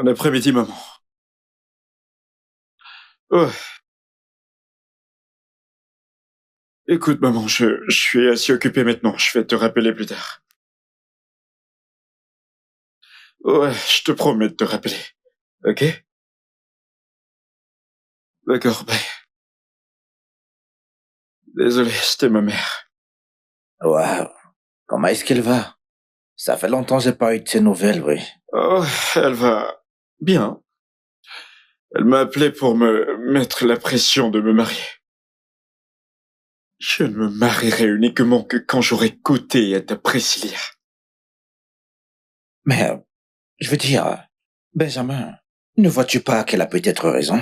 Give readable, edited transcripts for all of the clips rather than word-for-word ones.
Bon après-midi, maman. Oh, écoute, maman, je suis assez occupé maintenant. Je vais te rappeler plus tard. Ouais, je te promets de te rappeler. Ok? D'accord, bye. Désolé, c'était ma mère. Waouh, comment est-ce qu'elle va? Ça fait longtemps que j'ai pas eu de ses nouvelles, oui. Oh, elle va bien. Elle m'a appelé pour me mettre la pression de me marier. Je ne me marierai uniquement que quand j'aurai goûté à ta Priscilla. Mais, je veux dire, Benjamin, ne vois-tu pas qu'elle a peut-être raison?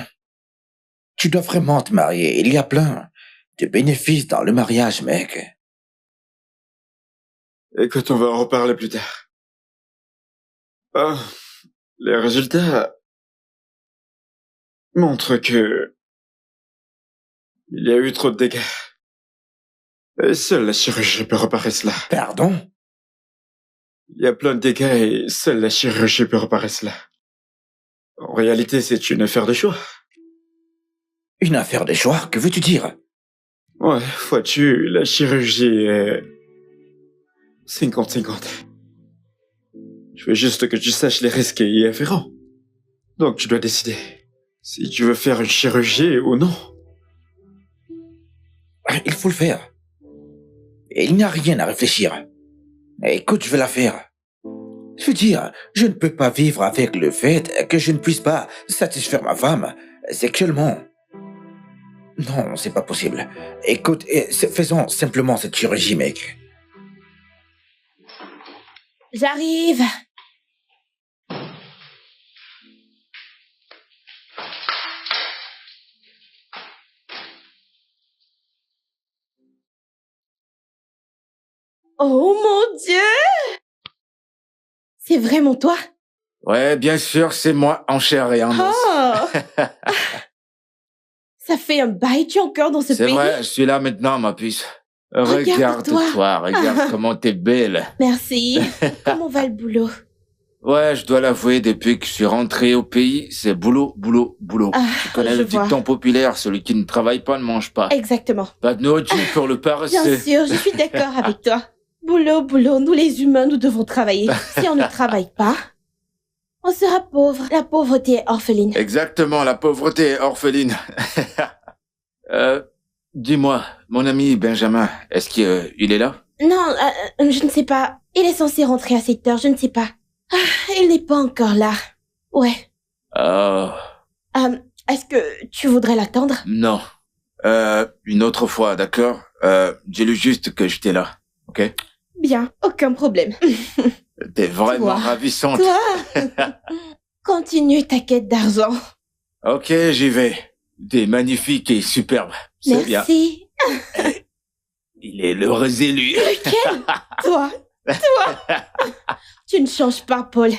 Tu dois vraiment te marier. Il y a plein de bénéfices dans le mariage, mec. Écoute, on va en reparler plus tard. Oh, les résultats montrent que il y a eu trop de dégâts. Et seule la chirurgie peut réparer cela. Pardon? Il y a plein de dégâts et seule la chirurgie peut réparer cela. En réalité, c'est une affaire de choix. Une affaire de choix, que veux-tu dire? Ouais, vois-tu, la chirurgie est 50-50. Je veux juste que tu saches les risques y afférents. Donc tu dois décider si tu veux faire une chirurgie ou non. Il faut le faire. Et il n'y a rien à réfléchir. Écoute, je vais la faire. Je veux dire, je ne peux pas vivre avec le fait que je ne puisse pas satisfaire ma femme sexuellement. Non, c'est pas possible. Écoute, faisons simplement cette chirurgie, mec. J'arrive. Oh mon Dieu! C'est vraiment toi? Ouais, bien sûr, c'est moi, en chair et en os. Oh! Ça fait un bail, tu es encore dans ce C'est pays? vrai, je suis là maintenant, ma puce. Regarde-toi. Regarde comment t'es belle. Merci. Comment va le boulot? Ouais, je dois l'avouer, depuis que je suis rentré au pays, c'est boulot, boulot, boulot. Ah, Tu connais je le vois. dicton populaire, celui qui ne travaille pas ne mange pas. Exactement. Pas de nourriture pour le paresseux. Bien sûr, je suis d'accord avec toi. Boulot, boulot, nous les humains, nous devons travailler. Si on ne travaille pas, on sera pauvre. La pauvreté est orpheline. Exactement, la pauvreté est orpheline. Dis-moi, mon ami Benjamin, est-ce qu'il est là? Non, je ne sais pas. Il est censé rentrer à 7 heures, je ne sais pas. Ah, il n'est pas encore là. Ouais. Oh, Est-ce que tu voudrais l'attendre? non. Une autre fois, d'accord? Dis-lui juste que j'étais là, ok? Bien, aucun problème. T'es vraiment Toi. ravissante. Toi, continue ta quête d'argent. Ok, j'y vais. T'es magnifique et superbe. C'est bien. Merci. Il est l'heureux élu. Lequel? Toi. Tu ne changes pas, Paul.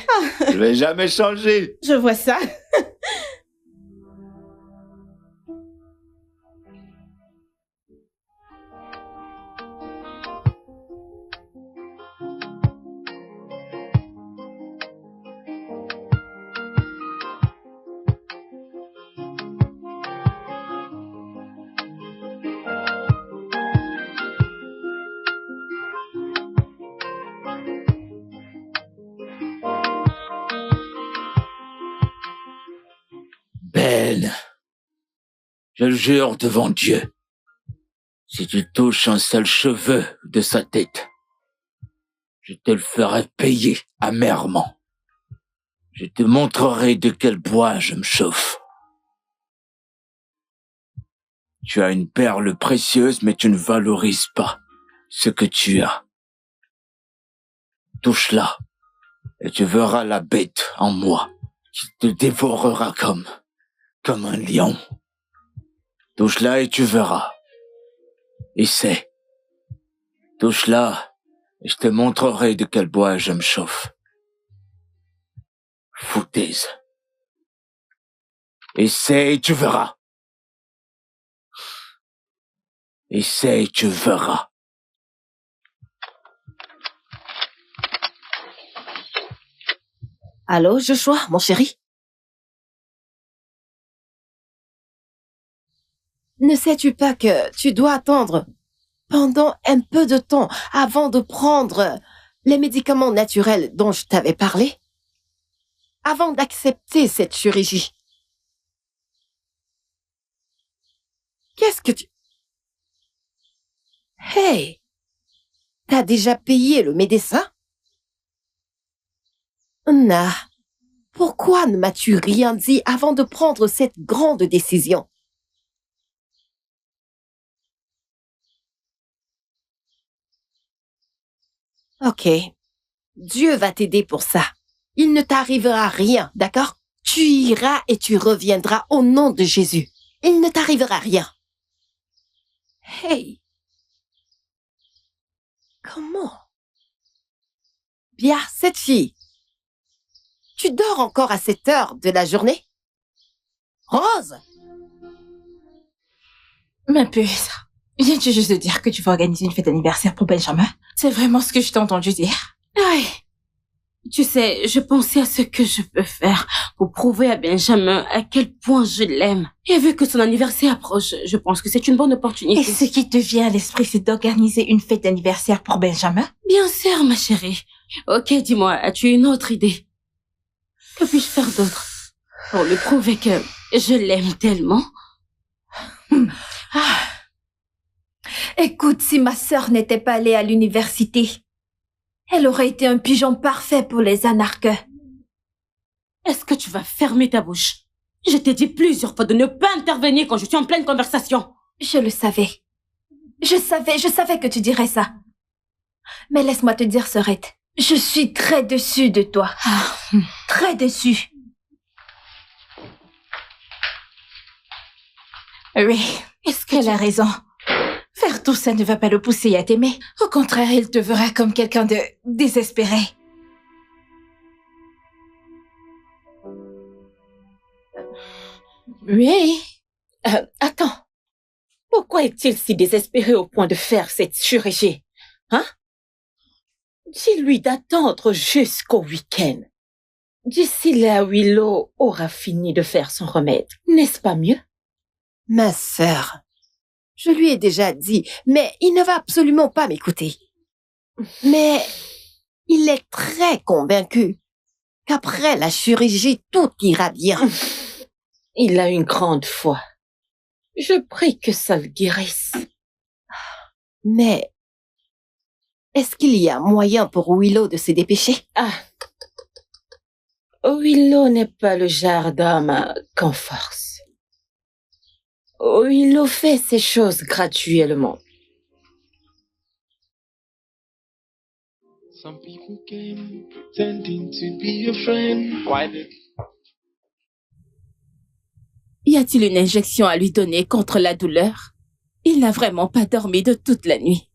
Je vais jamais changer. Je vois ça. Belle. Je le jure devant Dieu. Si tu touches un seul cheveu de sa tête, je te le ferai payer amèrement. Je te montrerai de quel bois je me chauffe. Tu as une perle précieuse, mais tu ne valorises pas ce que tu as. Touche-la, et tu verras la bête en moi qui te dévorera comme un lion. Touche-la et tu verras. Essaie. Touche-la, et je te montrerai de quel bois je me chauffe. Foutaise. Essaie et tu verras. Essaie et tu verras. Allô, Joshua, mon chéri? Ne sais-tu pas que tu dois attendre pendant un peu de temps avant de prendre les médicaments naturels dont je t'avais parlé? Avant d'accepter cette chirurgie. Qu'est-ce que tu... Hey! T'as déjà payé le médecin? Anna, pourquoi ne m'as-tu rien dit avant de prendre cette grande décision? Ok, Dieu va t'aider pour ça. Il ne t'arrivera rien, d'accord? Tu iras et tu reviendras au nom de Jésus. Il ne t'arrivera rien. Hey! Comment? Bien, cette fille. Tu dors encore à cette heure de la journée? Rose! Ma puce, viens-tu juste de dire que tu vas organiser une fête d'anniversaire pour Benjamin? C'est vraiment ce que je t'ai entendu dire. Ouais. Tu sais, je pensais à ce que je peux faire pour prouver à Benjamin à quel point je l'aime. Et vu que son anniversaire approche, je pense que c'est une bonne opportunité. Et ce qui te vient à l'esprit, c'est d'organiser une fête d'anniversaire pour Benjamin? Bien sûr, ma chérie. Ok, dis-moi, as-tu une autre idée? Que puis-je faire d'autre pour lui prouver que je l'aime tellement? Écoute, si ma sœur n'était pas allée à l'université, elle aurait été un pigeon parfait pour les anarques. Est-ce que tu vas fermer ta bouche? Je t'ai dit plusieurs fois de ne pas intervenir quand je suis en pleine conversation. Je le savais. Je savais que tu dirais ça. Mais laisse-moi te dire, sœurette, je suis très déçue de toi. Très déçue. Oui, est-ce qu'elle a raison? Faire tout ça ne va pas le pousser à t'aimer. Au contraire, il te verra comme quelqu'un de désespéré. Oui. Attends. Pourquoi est-il si désespéré au point de faire cette chirurgie? Hein? Dis-lui d'attendre jusqu'au week-end. D'ici là, Willow aura fini de faire son remède. N'est-ce pas mieux? Ma sœur, je lui ai déjà dit, mais il ne va absolument pas m'écouter. Mais il est très convaincu qu'après la chirurgie, tout ira bien. Il a une grande foi. Je prie que ça le guérisse. Mais est-ce qu'il y a moyen pour Willow de se dépêcher? Willow n'est pas le genre d'homme qu'on force. Willow fait ces choses graduellement. Some people came pretending to be your friend. Why did... Y a-t-il une injection à lui donner contre la douleur? Il n'a vraiment pas dormi de toute la nuit.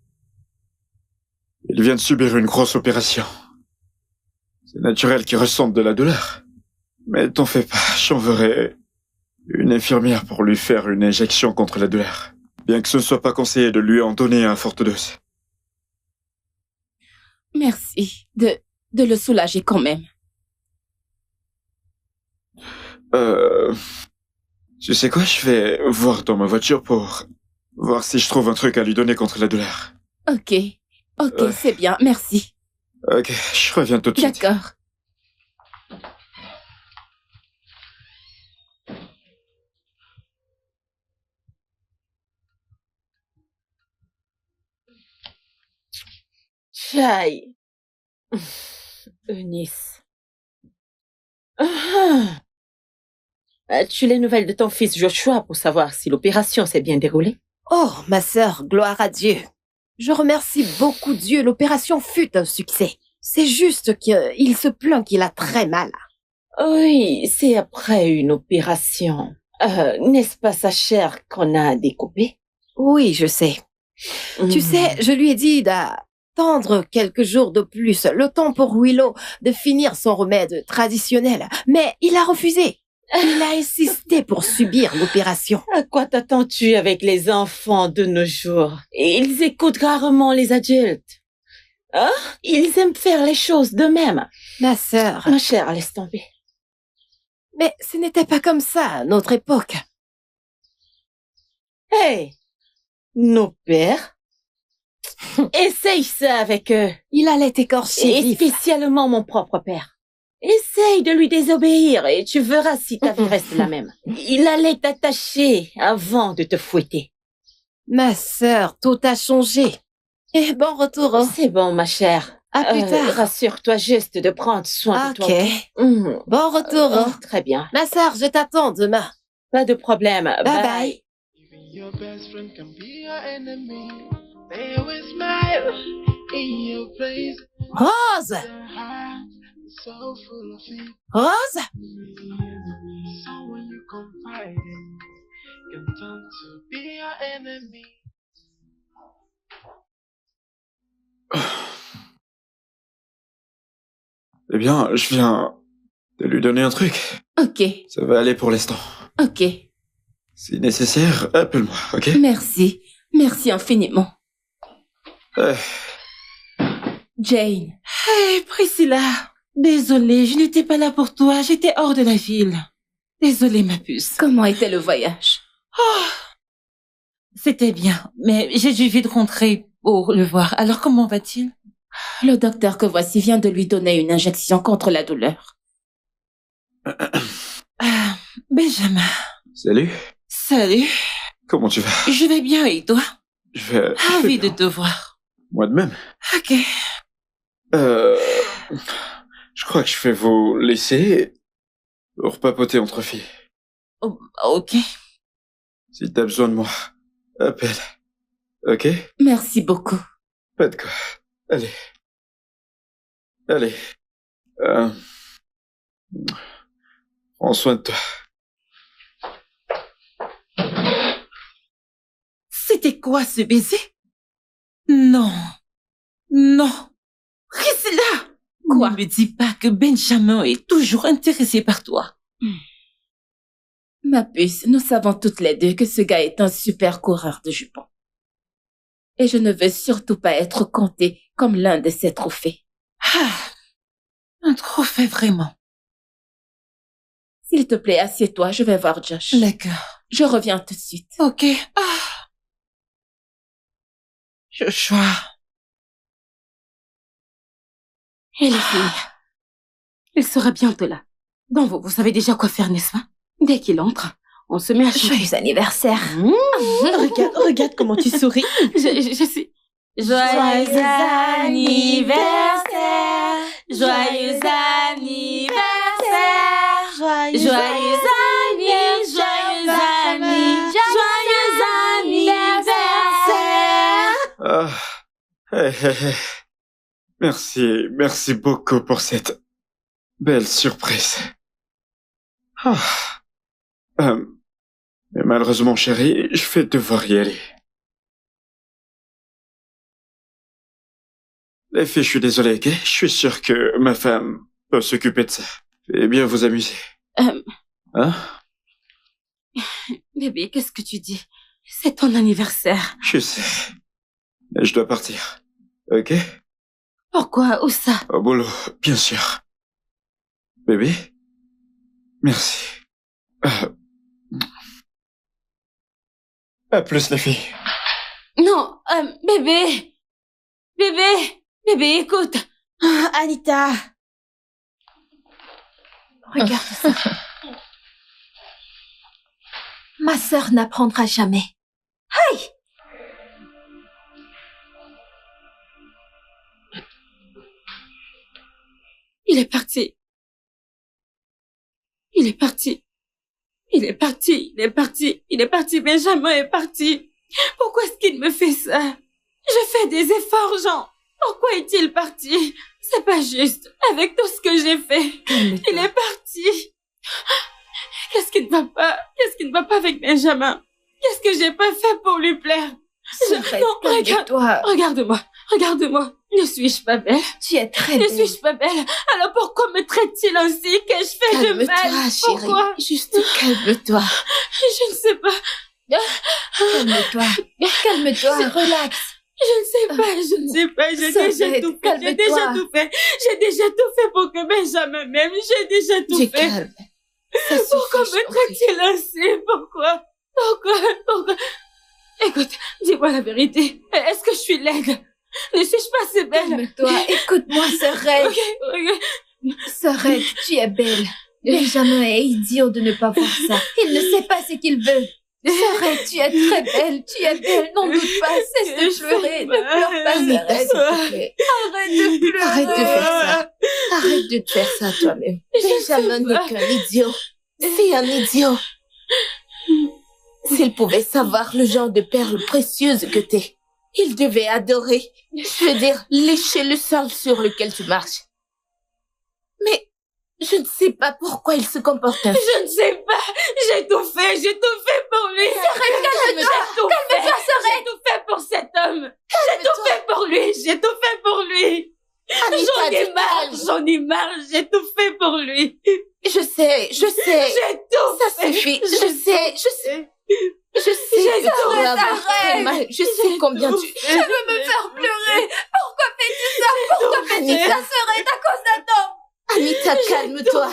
Il vient de subir une grosse opération. C'est naturel qu'il ressente de la douleur. Mais t'en fais pas, j'enverrai une infirmière pour lui faire une injection contre la douleur. Bien que ce ne soit pas conseillé de lui en donner à forte dose. Merci de le soulager quand même. Tu sais quoi, je vais voir dans ma voiture pour voir si je trouve un truc à lui donner contre la douleur. Ok, c'est bien, merci. Ok, je reviens tout de suite. D'accord. Chai. Eunice. As-tu les nouvelles de ton fils Joshua pour savoir si l'opération s'est bien déroulée? Oh, ma sœur, gloire à Dieu. Je remercie beaucoup Dieu, l'opération fut un succès. C'est juste qu'il se plaint qu'il a très mal. Oui, c'est après une opération. N'est-ce pas sa chair qu'on a découpée? Oui, je sais. Tu sais, je lui ai dit d'attendre quelques jours de plus, le temps pour Willow de finir son remède traditionnel. Mais il a refusé. Il a insisté pour subir l'opération. À quoi t'attends-tu avec les enfants de nos jours? Ils écoutent rarement les adultes. Hein? Ils aiment faire les choses d'eux-mêmes. Ma sœur. Ma chère, laisse tomber. Mais ce n'était pas comme ça à notre époque. Hey, nos pères, essaye ça avec eux. Il allait t'écorcher Et vif. spécialement mon propre père. Essaye de lui désobéir et tu verras si ta vie reste la même. Il allait t'attacher avant de te fouetter. Ma sœur, tout a changé. Et bon retour. Hein. C'est bon, ma chère. À plus tard. Rassure-toi juste de prendre soin de toi. Ok. Mhm. Bon retour. Hein. Très bien. Ma sœur, je t'attends demain. Pas de problème. Bye bye. Even your best friend can be your enemy. They always smile in your face. Rose! Their heart is so full of it. Rose? Someone you confide in can turn to be your enemy. Eh bien, je viens de lui donner un truc. Ok, Ça va aller pour l'instant. ok. Si nécessaire, appelle-moi, ok? Merci. Merci infiniment. Euh, Jane. Hey, Priscilla. Désolée, je n'étais pas là pour toi. J'étais hors de la ville. Désolée, ma puce. Comment était le voyage? C'était bien, mais j'ai dû vite rentrer pour le voir. Alors, comment va-t-il? Le docteur que voici vient de lui donner une injection contre la douleur. Ah, Benjamin. Salut. Salut. Comment tu vas? Je vais bien et toi? Je vais Ravi de bien. te voir. Moi de même. Ok. Je crois que je vais vous laisser pour papoter entre filles. Oh, ok. Si t'as besoin de moi, appelle. Ok? Merci beaucoup. Pas de quoi. Allez. Allez. Prends soin de toi. C'était quoi ce baiser? Non. Non. Priscilla! Quoi? Ne me dis pas que Benjamin est toujours intéressé par toi. Ma puce, nous savons toutes les deux que ce gars est un super coureur de jupons. Et je ne veux surtout pas être compté comme l'un de ses trophées. Ah, un trophée vraiment. S'il te plaît, assieds-toi, je vais voir Josh. D'accord. Je reviens tout de suite. Ok. Ah. Joshua. Et les filles, il sera bientôt là. Donc vous savez déjà quoi faire, n'est-ce pas? Dès qu'il entre, on se met à chanter. Joyeux anniversaire. Regarde comment tu souris. Je suis... Joyeux anniversaire. Joyeux anniversaire. Joyeux anniversaire. Ah. Hey, hey, hey. Merci beaucoup pour cette belle surprise. Ah. Mais malheureusement, chérie, je vais devoir y aller. Les filles, je suis désolé, ok? Je suis sûr que ma femme peut s'occuper de ça. Et bien vous amuser. Hein? Bébé, qu'est-ce que tu dis? C'est ton anniversaire. Je sais. Mais je dois partir. Ok? Pourquoi? Où ça? Au boulot, bien sûr. Bébé? Merci. À plus, les filles. Non, bébé. Bébé, écoute. Anita. Regarde ça. Ma sœur n'apprendra jamais. Il est parti. Benjamin est parti. Pourquoi est-ce qu'il me fait ça? Je fais des efforts, Jean. Pourquoi est-il parti? C'est pas juste. Avec tout ce que j'ai fait. Il est parti. Qu'est-ce qui ne va pas? Qu'est-ce qui ne va pas avec Benjamin? Qu'est-ce que j'ai pas fait pour lui plaire? Non, Calme-toi. Regarde-moi. Ne suis-je pas belle? Tu es très Ne belle. suis-je pas belle? Alors pourquoi me traite-t-il ainsi? Qu'ai-je fait de mal? Calme-toi, chérie. Pourquoi? Juste calme-toi. Je ne sais pas. Calme-toi. Calme-toi. Relax. Je ne sais pas. J'ai déjà tout fait. J'ai déjà tout fait pour que Benjamin m'aime. J'ai déjà tout Tu es fait. calme. Ça Pourquoi suffit, me traite-t-il ainsi? Pourquoi? Écoute, dis-moi la vérité. Est-ce que je suis laide? Ne suis-je pas assez belle? Calme-toi, écoute-moi, Sorette. Ok. Sorette, tu es belle. Benjamin est idiot de ne pas voir ça. Il ne sait pas ce qu'il veut. Sorette, tu es très belle, n'en doute pas, cesse de pleurer, ne pleure pas, Anita, s'il Sorette. te plaît. Arrête de pleurer. Arrête de faire ça. Arrête de te faire ça toi-même. Benjamin n'est qu'un idiot. C'est un idiot. S'il pouvait savoir le genre de perles précieuses que t'es, il devait adorer. Je veux dire, lécher le sol sur lequel tu marches. Mais je ne sais pas pourquoi il se comporte ainsi. Je ne sais pas. J'ai tout fait pour lui. J'ai tout fait pour cet homme. J'ai tout fait pour lui. Anita, J'en ai marre, j'ai tout fait pour lui. Je sais. J'ai tout Ça fait. suffit. Je sais que tu dois avoir très mal. Je sais combien tu... Je veux me faire pleurer. Pourquoi fais-tu ça? Pourquoi fais-tu ça, Sorette, à cause d'un homme? Anita, calme-toi.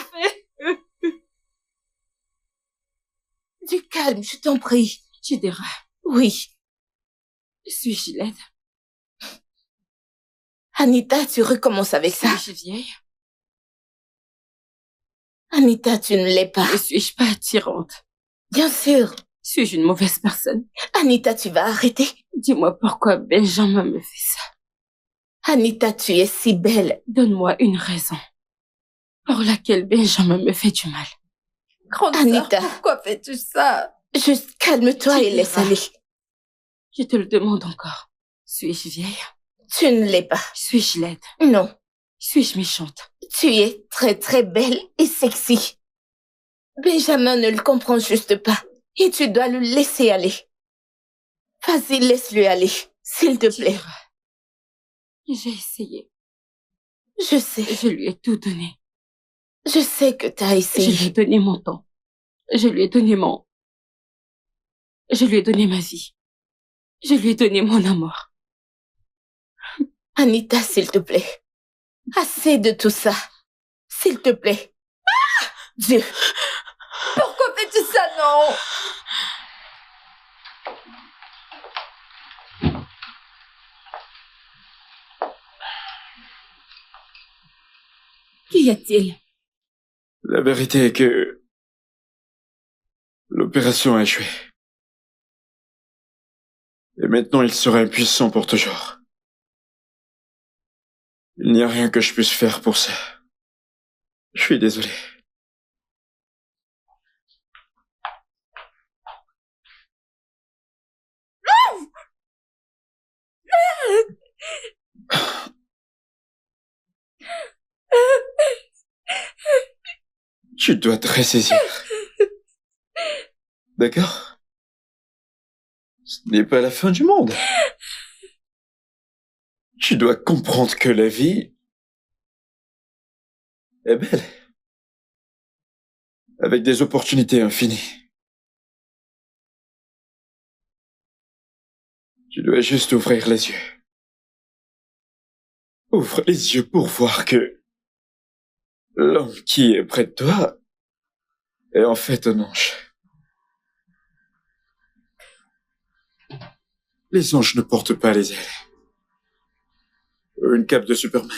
Du calme, je t'en prie. Tu diras, Oui. suis-je laide? Anita, tu recommences avec ça. Suis-je vieille? Anita, tu ne l'es pas. Ne suis-je pas attirante? Bien sûr. Suis-je une mauvaise personne? Anita, tu vas arrêter. Dis-moi pourquoi Benjamin me fait ça. Anita, tu es si belle. Donne-moi une raison pour laquelle Benjamin me fait du mal. Grande sœur, Anita. pourquoi fais-tu ça? Juste calme-toi Tu et laisse diras. aller. Je te le demande encore. Suis-je vieille? Tu ne l'es pas. Suis-je laide? Non. Suis-je méchante? Tu es très très belle et sexy. Benjamin ne le comprend juste pas. Et tu dois le laisser aller. Vas-y, laisse-le aller, s'il te Tu plaît. diras. J'ai essayé. Je sais. Je lui ai tout donné. Je sais que t'as Je lui ai essayé. donné mon temps. Je lui ai donné ma vie. Je lui ai donné mon amour. Anita, s'il te plaît. Assez de tout ça. S'il te plaît. Dieu. Pourquoi fais-tu ça, non? Qu'y a-t-il? La vérité est que l'opération a échoué. Et maintenant, il sera impuissant pour toujours. Il n'y a rien que je puisse faire pour ça. Je suis désolé. Tu dois te ressaisir. D'accord? Ce n'est pas la fin du monde. Tu dois comprendre que la vie est belle. Avec des opportunités infinies. Tu dois juste ouvrir les yeux. Ouvre les yeux pour voir que l'homme qui est près de toi est en fait un ange. Les anges ne portent pas les ailes. Une cape de Superman.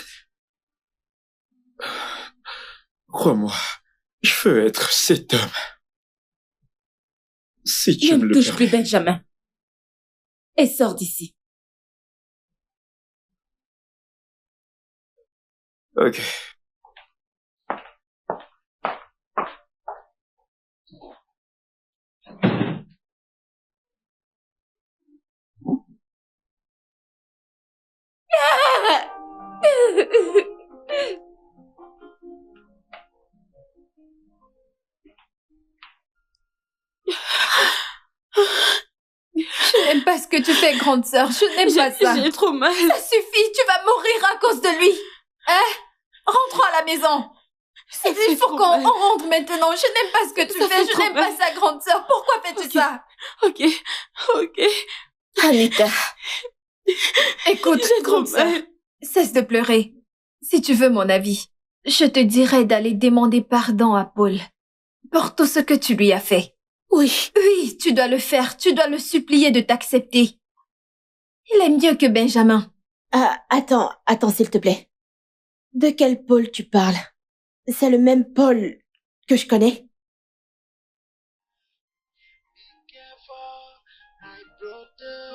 Crois-moi, je veux être cet homme. Si tu Ne me me le touche plus, permets. Benjamin. Et sors d'ici. Ok. Je n'aime pas ce que tu fais, grande sœur. Je n'aime pas ça. J'ai trop mal. Ça suffit, tu vas mourir à cause de lui. Hein? Rentrons à la maison. Il faut qu'on rentre maintenant. Je n'aime pas ce que tu Ça fais. fait Je n'aime trop pas ça, grande sœur. Pourquoi fais-tu Ok. ça? Ok. Anita. Écoute, J'ai trop grande sœur, mal. cesse de pleurer. Si tu veux mon avis, je te dirais d'aller demander pardon à Paul pour tout ce que tu lui as fait. Oui. Oui, tu dois le faire. Tu dois le supplier de t'accepter. Il est mieux que Benjamin. Attends, s'il te plaît. De quel Paul tu parles? C'est le même Paul que je connais? Careful, my brother.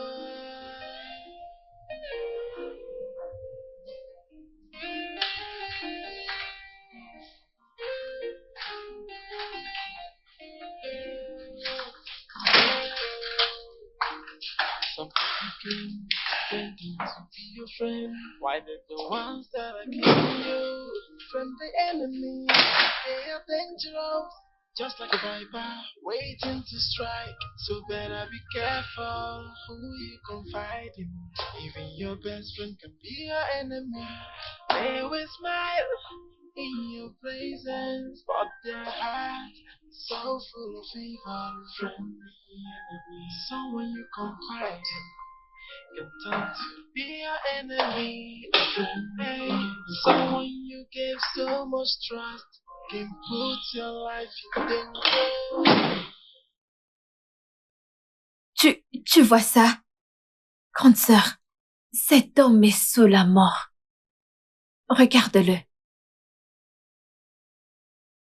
Some people can pretend to be your friend. Why they're the ones that are killing you from the enemy? They are dangerous, just like a viper waiting to strike. So better be careful who you confide in. Even your best friend can be your enemy. They will smile in your presence, but their heart so full of evil. Friendly enemy, someone you confide in can turn to be your enemy. Hey, someone you gave so much trust can put your life in danger. Tu vois ça? Grande sœur, cet homme est sous la mort. Regarde-le.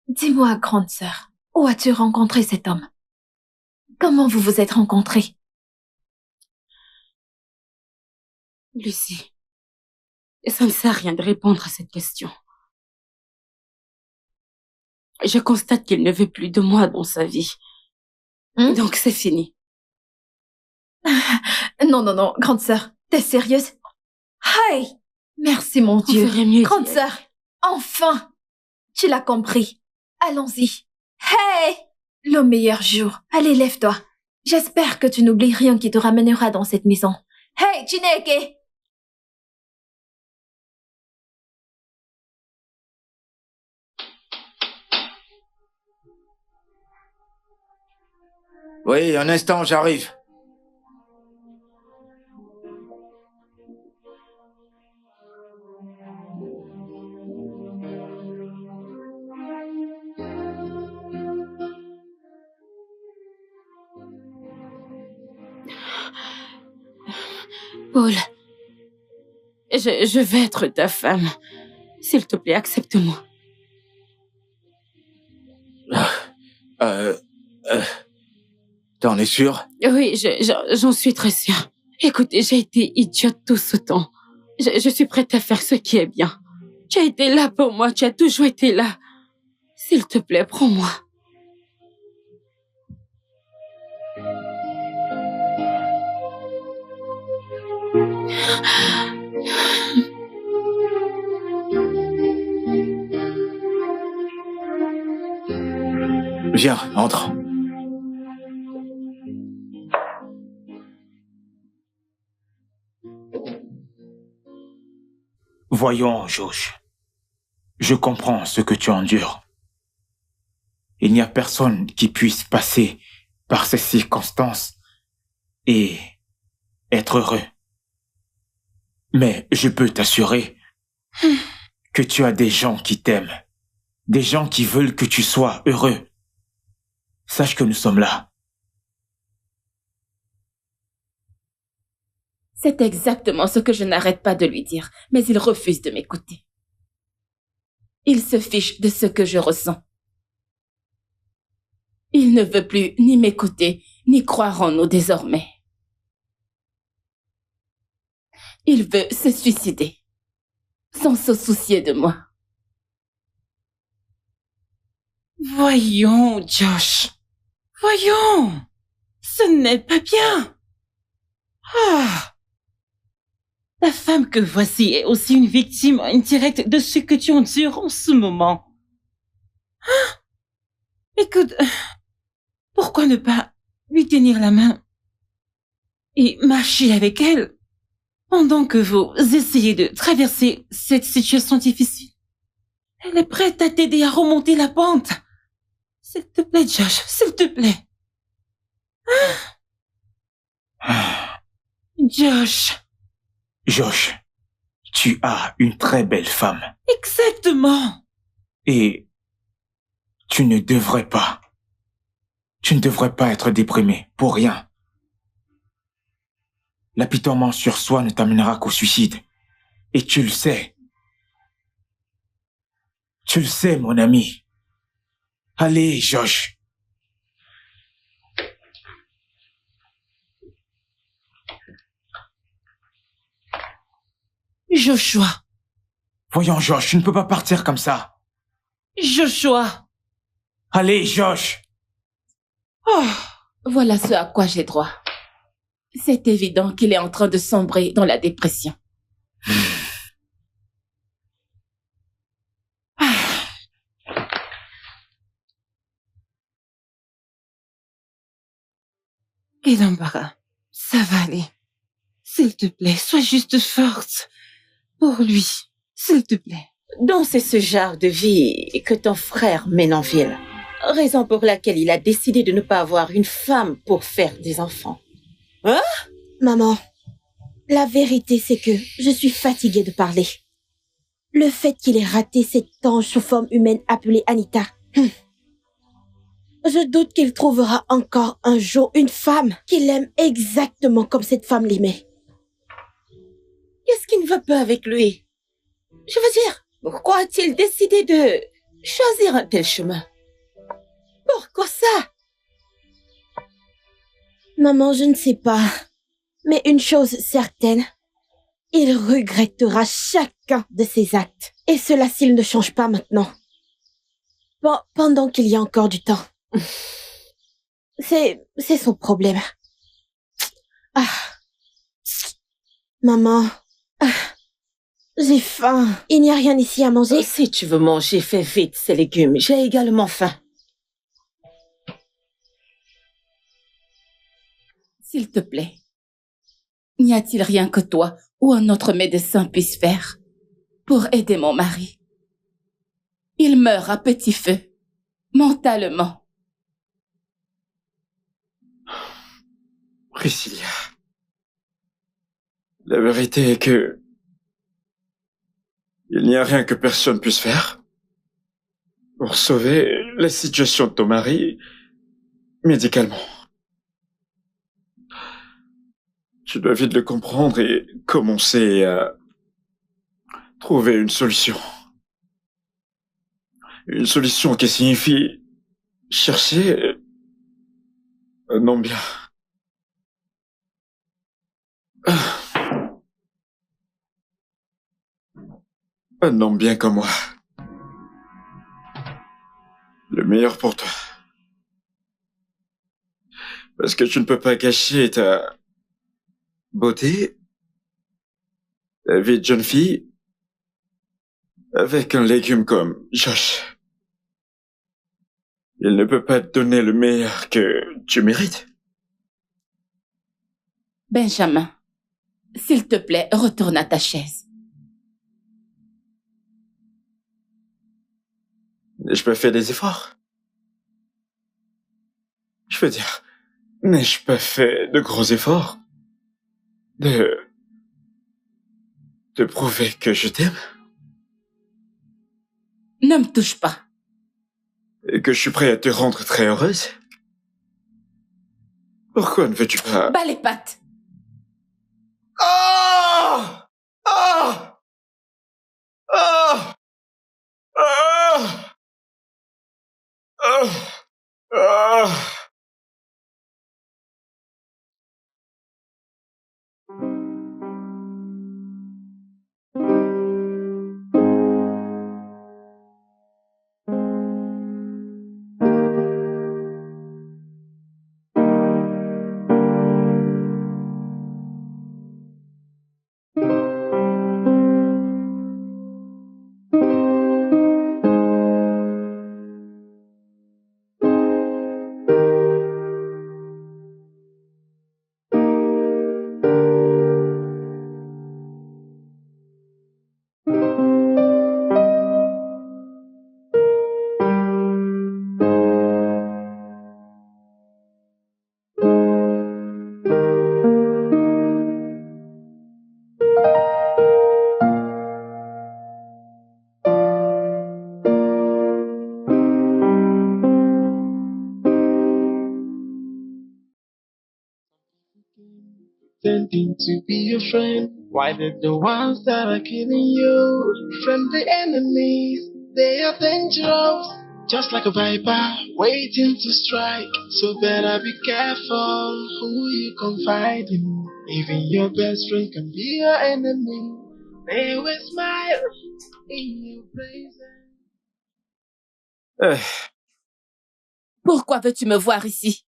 Dis-moi, grande sœur, où as-tu rencontré cet homme? Comment vous vous êtes rencontrés? Lucie, ça ne sert à rien de répondre à cette question. Je constate qu'il ne veut plus de moi dans sa vie. Donc c'est fini. Non, grande sœur, t'es sérieuse? Hey! Merci mon Dieu. On ferait mieux Grande d'y sœur, aller. enfin! Tu l'as compris. Allons-y. Hey! Le meilleur jour. Allez, lève-toi. J'espère que tu n'oublies rien qui te ramènera dans cette maison. Hey, Chineke! Oui, un instant, j'arrive. Paul, je vais être ta femme. S'il te plaît, accepte-moi. T'en es sûr? Oui, j'en suis très sûre. Écoutez, j'ai été idiote tout ce temps. Je suis prête à faire ce qui est bien. Tu as été là pour moi, tu as toujours été là. S'il te plaît, prends-moi. Viens, entre. Voyons, Josh. Je comprends ce que tu endures. Il n'y a personne qui puisse passer par ces circonstances et être heureux. Mais je peux t'assurer que tu as des gens qui t'aiment, des gens qui veulent que tu sois heureux. Sache que nous sommes là. C'est exactement ce que je n'arrête pas de lui dire, mais il refuse de m'écouter. Il se fiche de ce que je ressens. Il ne veut plus ni m'écouter, ni croire en nous désormais. Il veut se suicider, sans se soucier de moi. Voyons, Josh. Voyons. Ce n'est pas bien. Ah. La femme que voici est aussi une victime indirecte de ce que tu endures en ce moment. Ah. Écoute, pourquoi ne pas lui tenir la main et marcher avec elle pendant que vous essayez de traverser cette situation difficile? Elle est prête à t'aider à remonter la pente. S'il te plaît, Josh, s'il te plaît. Josh. Josh, tu as une très belle femme. Exactement. Et tu ne devrais pas Tu ne devrais pas être déprimé, pour rien. L'apitoiement sur soi ne t'amènera qu'au suicide. Et tu le sais. Tu le sais, mon ami. Allez, Josh. Joshua. Voyons, Josh, tu ne peux pas partir comme ça. Joshua. Allez, Josh. Oh, voilà ce à quoi j'ai droit. C'est évident qu'il est en train de sombrer dans la dépression. Et l'embarras, ça va aller. S'il te plaît, sois juste forte. Pour lui, s'il te plaît. Donc c'est ce genre de vie que ton frère mène en ville. Raison pour laquelle il a décidé de ne pas avoir une femme pour faire des enfants. Hein? Maman, la vérité c'est que je suis fatiguée de parler. Le fait qu'il ait raté cette ange sous forme humaine appelée Anita. Je doute qu'il trouvera encore un jour une femme qu'il aime exactement comme cette femme l'aimait. Qu'est-ce qui ne va pas avec lui? Je veux dire, pourquoi a-t-il décidé de choisir un tel chemin? Pourquoi ça? Maman, je ne sais pas. Mais une chose certaine, il regrettera chacun de ses actes. Et cela s'il ne change pas maintenant. Bon, pendant qu'il y a encore du temps. C'est son problème. Ah. Maman. Ah. J'ai faim. Il n'y a rien ici à manger? Si tu veux manger, fais vite ces légumes. J'ai également faim. S'il te plaît, n'y a-t-il rien que toi ou un autre médecin puisse faire pour aider mon mari? Il meurt à petit feu, mentalement. Priscilla. La vérité est que il n'y a rien que personne puisse faire pour sauver la situation de ton mari médicalement. Tu dois vite le comprendre et commencer à trouver une solution. Une solution qui signifie chercher un homme bien. Un homme bien comme moi. Le meilleur pour toi. Parce que tu ne peux pas gâcher ta beauté, ta vie de jeune fille, avec un légume comme Josh. Il ne peut pas te donner le meilleur que tu mérites. Benjamin, s'il te plaît, retourne à ta chaise. N'ai-je pas fait des efforts? Je veux dire, n'ai-je pas fait de gros efforts? De prouver que je t'aime? Ne me touche pas. Et que je suis prêt à te rendre très heureuse? Pourquoi ne veux-tu pas... Bats les pattes. Ah! Ah! Ah! Ah! Ah! Ah! pretending to be your friend? Why did the ones that are killing you from the enemies? They are dangerous, just like a viper waiting to strike. So better be careful who you confide in. Even your best friend can be your enemy. They will smile in your presence. Pourquoi veux-tu me voir ici?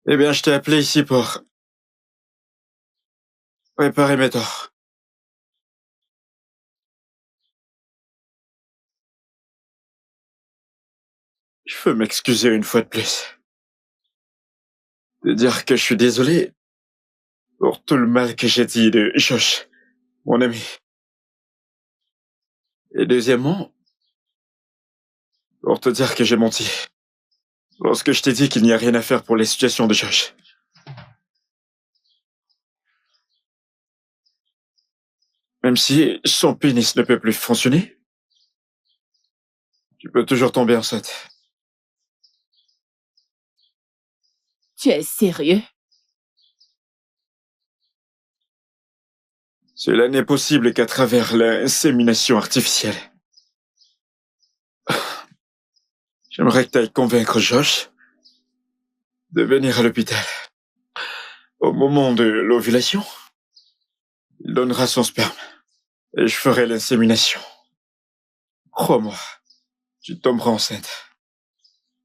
Eh bien, je t'ai appelé ici pour réparer mes torts. Je veux m'excuser une fois de plus. De dire que je suis désolé pour tout le mal que j'ai dit de Josh, mon ami. Et deuxièmement, pour te dire que j'ai menti. Lorsque je t'ai dit qu'il n'y a rien à faire pour les situations de Josh. Même si son pénis ne peut plus fonctionner, tu peux toujours tomber enceinte. Tu es sérieux? Cela n'est possible qu'à travers l'insémination artificielle. J'aimerais que tu ailles convaincre Josh de venir à l'hôpital. Au moment de l'ovulation, il donnera son sperme et je ferai l'insémination. Crois-moi, tu tomberas enceinte.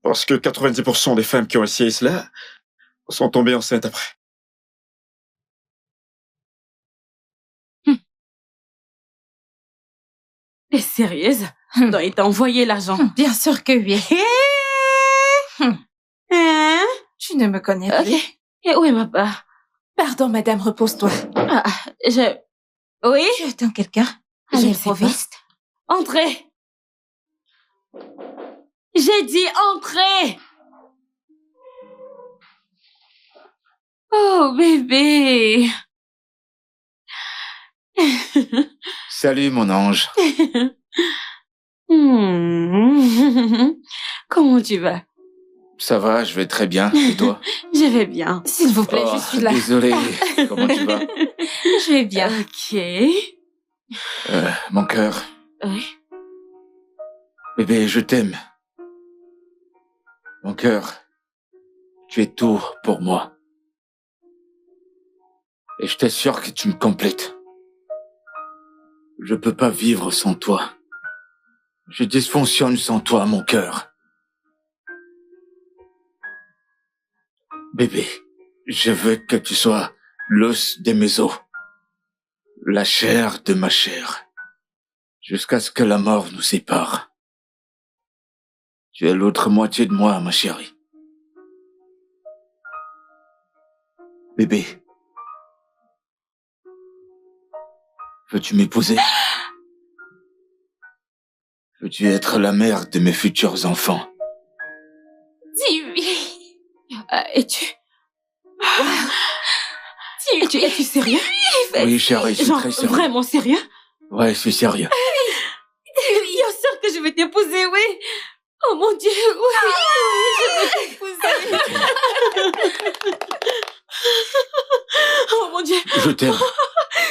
Parce que 90% des femmes qui ont essayé cela sont tombées enceintes après. T'es sérieuse? Il t'a envoyé l'argent. Bien sûr que oui. Hein? Tu ne me connais plus. Ok. Et où est ma part? Pardon, madame, repose-toi. Oui? Tu attends quelqu'un? Je À ne sais pas. l'improviste. Entrez! J'ai dit entrez! Oh, bébé! Salut, mon ange. Comment tu vas? Ça va, je vais très bien. Et toi? Je vais bien. S'il vous plaît, Oh, je suis là. désolé. Comment tu vas? Je vais bien. Ok. Mon cœur. Oui. Bébé, je t'aime. Mon cœur, tu es tout pour moi. Et je t'assure que tu me complètes. Je peux pas vivre sans toi. Je dysfonctionne sans toi, mon cœur. Bébé, je veux que tu sois l'os de mes os, la chair de ma chair, jusqu'à ce que la mort nous sépare. Tu es l'autre moitié de moi, ma chérie. Bébé, veux-tu m'épouser? Veux-tu être la mère de mes futurs enfants? Dis oui. Es-tu Es-tu sérieux? Oui, chérie, je suis Genre, très sérieux. vraiment sérieux? Ouais, je suis sérieux. Bien sûr que je vais t'épouser, oui. Oh mon Dieu, oui, je vais t'épouser. Oh mon Dieu, Je t'aime.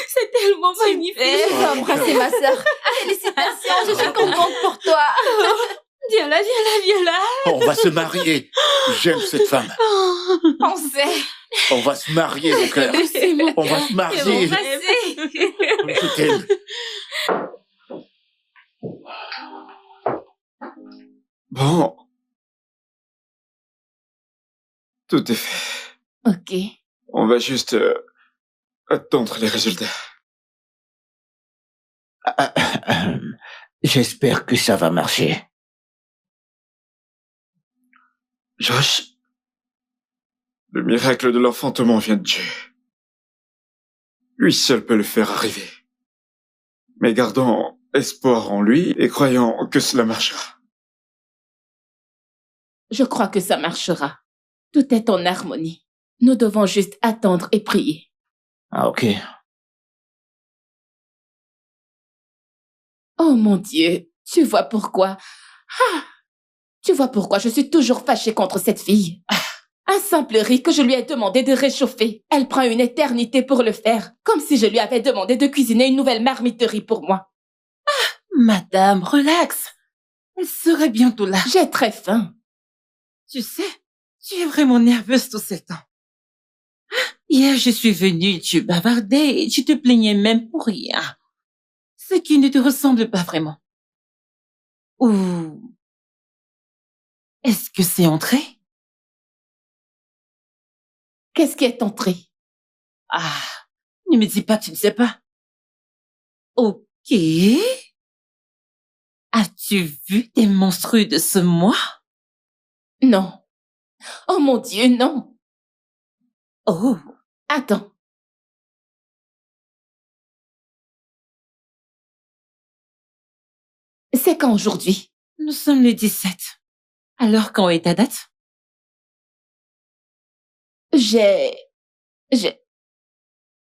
c'est tellement magnifique. Je veux embrasser ma sœur. Félicitations, je suis contente pour toi. Viens là, viens là, viens là. On va se marier. J'aime cette femme. On sait. On va se marier, mon cœur. On va se marier. Je t'aime. Bon. Tout est fait. Ok. On va juste attendre les résultats. J'espère que ça va marcher. Josh, le miracle de l'enfantement vient de Dieu. Lui seul peut le faire arriver. Mais gardons espoir en lui et croyons que cela marchera. Je crois que ça marchera. Tout est en harmonie. Nous devons juste attendre et prier. Ah, ok. Oh mon Dieu, tu vois pourquoi? Tu vois pourquoi je suis toujours fâchée contre cette fille? Un simple riz que je lui ai demandé de réchauffer. Elle prend une éternité pour le faire, comme si je lui avais demandé de cuisiner une nouvelle marmite de riz pour moi. Madame, relax. Elle serait bientôt là. J'ai très faim. Tu sais, tu es vraiment nerveuse tout ce temps. Hier, je suis venue, tu bavardais et tu te plaignais même pour rien. Ce qui ne te ressemble pas vraiment. Ou est-ce que c'est entré? Qu'est-ce qui est entré? Ah, ne me dis pas que tu ne sais pas. Ok. As-tu vu des monstrueux de ce mois? Non. Oh mon Dieu, non. Oh, Attends. C'est quand aujourd'hui? nous sommes le 17. Alors quand est ta date? J'ai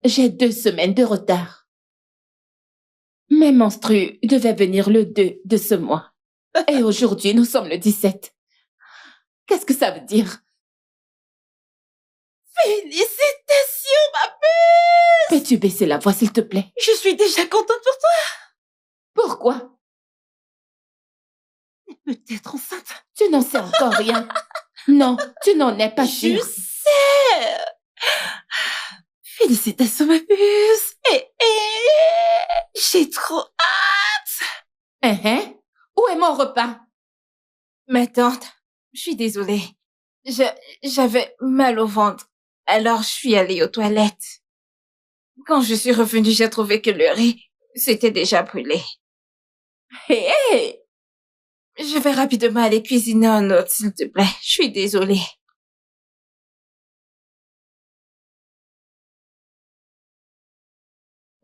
2 semaines de retard. Mes menstrues devaient venir le 2 de ce mois. Et aujourd'hui, nous sommes le 17. Qu'est-ce que ça veut dire? Félicitations, ma puce! Peux-tu baisser la voix, s'il te plaît? Je suis déjà contente pour toi. Pourquoi? Peut-être enceinte. Tu n'en sais encore rien. Non, tu n'en es pas Je sûre. sais. Félicitations, ma puce. J'ai trop hâte. Où est mon repas? Ma tante, je suis désolée. J'avais mal au ventre. Alors, je suis allée aux toilettes. Quand je suis revenue, j'ai trouvé que le riz s'était déjà brûlé. Hé! Je vais rapidement aller cuisiner un autre, s'il te plaît. Je suis désolée.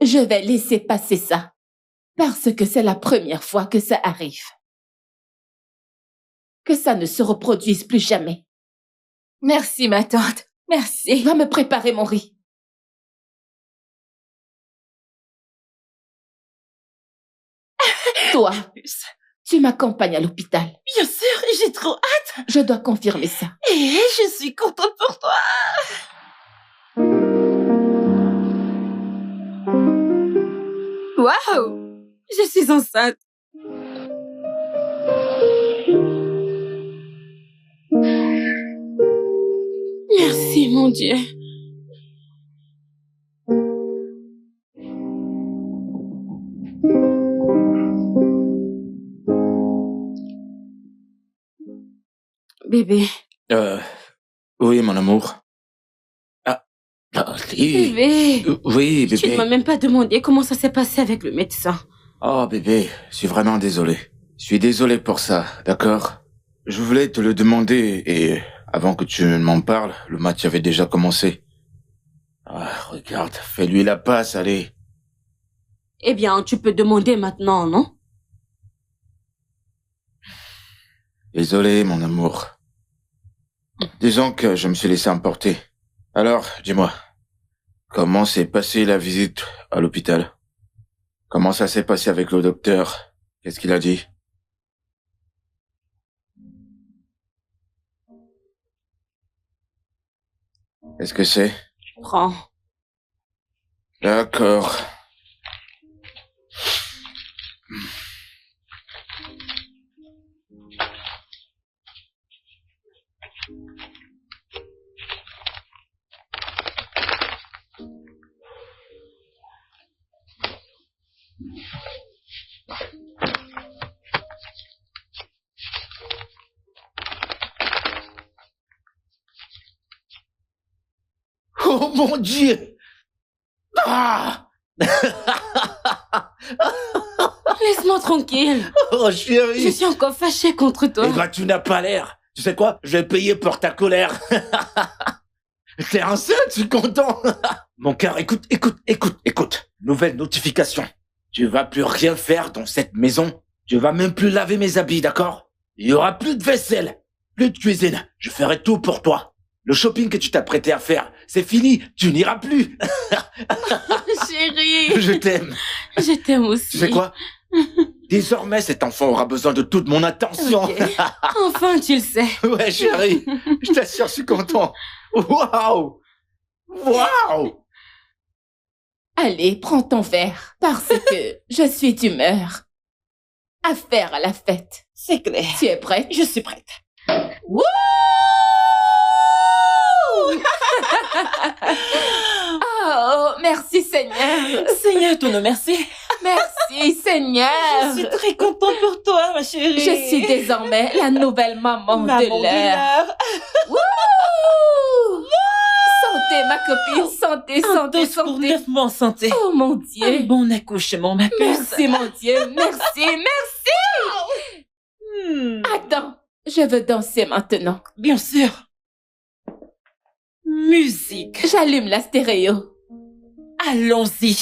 Je vais laisser passer ça. Parce que c'est la première fois que ça arrive. Que ça ne se reproduise plus jamais. Merci, ma tante. Merci. Va me préparer mon riz. Toi, tu m'accompagnes à l'hôpital. Bien sûr, j'ai trop hâte. Je dois confirmer ça. Et je suis contente pour toi. Waouh! Je suis enceinte. Merci, mon Dieu. Bébé. Oui, mon amour. Allez. Bébé. Oui, Tu ne bébé. m'as même pas demandé comment ça s'est passé avec le médecin. Oh, bébé, je suis vraiment désolé. Je suis désolé pour ça, d'accord? Je voulais te le demander et avant que tu ne m'en parles, le match avait déjà commencé. Ah, regarde, fais-lui la passe, allez. Eh bien, tu peux demander maintenant, non? Désolé, mon amour. Disons que je me suis laissé emporter. Alors, dis-moi, comment s'est passée la visite à l'hôpital? Comment ça s'est passé avec le docteur? Qu'est-ce qu'il a dit? Qu'est-ce que c'est? Prends. D'accord. Oh mon Dieu! Ah! Laisse-moi tranquille. Oh chérie! Je suis encore fâchée contre toi. Eh ben, tu n'as pas l'air. Tu sais quoi? Je vais payer pour ta colère. T'es enceinte, je suis content. Mon cœur, écoute. Nouvelle notification. Tu vas plus rien faire dans cette maison. Tu vas même plus laver mes habits, d'accord? Il y aura plus de vaisselle, plus de cuisine. Je ferai tout pour toi. Le shopping que tu t'as prêté à faire, c'est fini. Tu n'iras plus. Chérie. Je t'aime. Je t'aime aussi. Tu sais quoi? Désormais, cet enfant aura besoin de toute mon attention. Ok. Enfin, tu le sais. Ouais, chérie, je t'assure, je suis content. Waouh! Waouh! Allez, prends ton verre, parce que je suis d'humeur à faire la fête. C'est clair. Tu es prête? Je suis prête. Wouh! Oh, merci Seigneur. Seigneur, ton nom, merci. Merci Seigneur. Je suis très contente pour toi, ma chérie. Je suis désormais la nouvelle maman Maman de l'heure. Wouh! Santé, ma copine. Santé, santé, Pour santé. 9 mois en santé. Oh mon Un Dieu. bon accouchement, ma puce. Merci mon Dieu. Merci, merci. Attends, je veux danser maintenant. Bien sûr. Musique. J'allume la stéréo. Allons-y.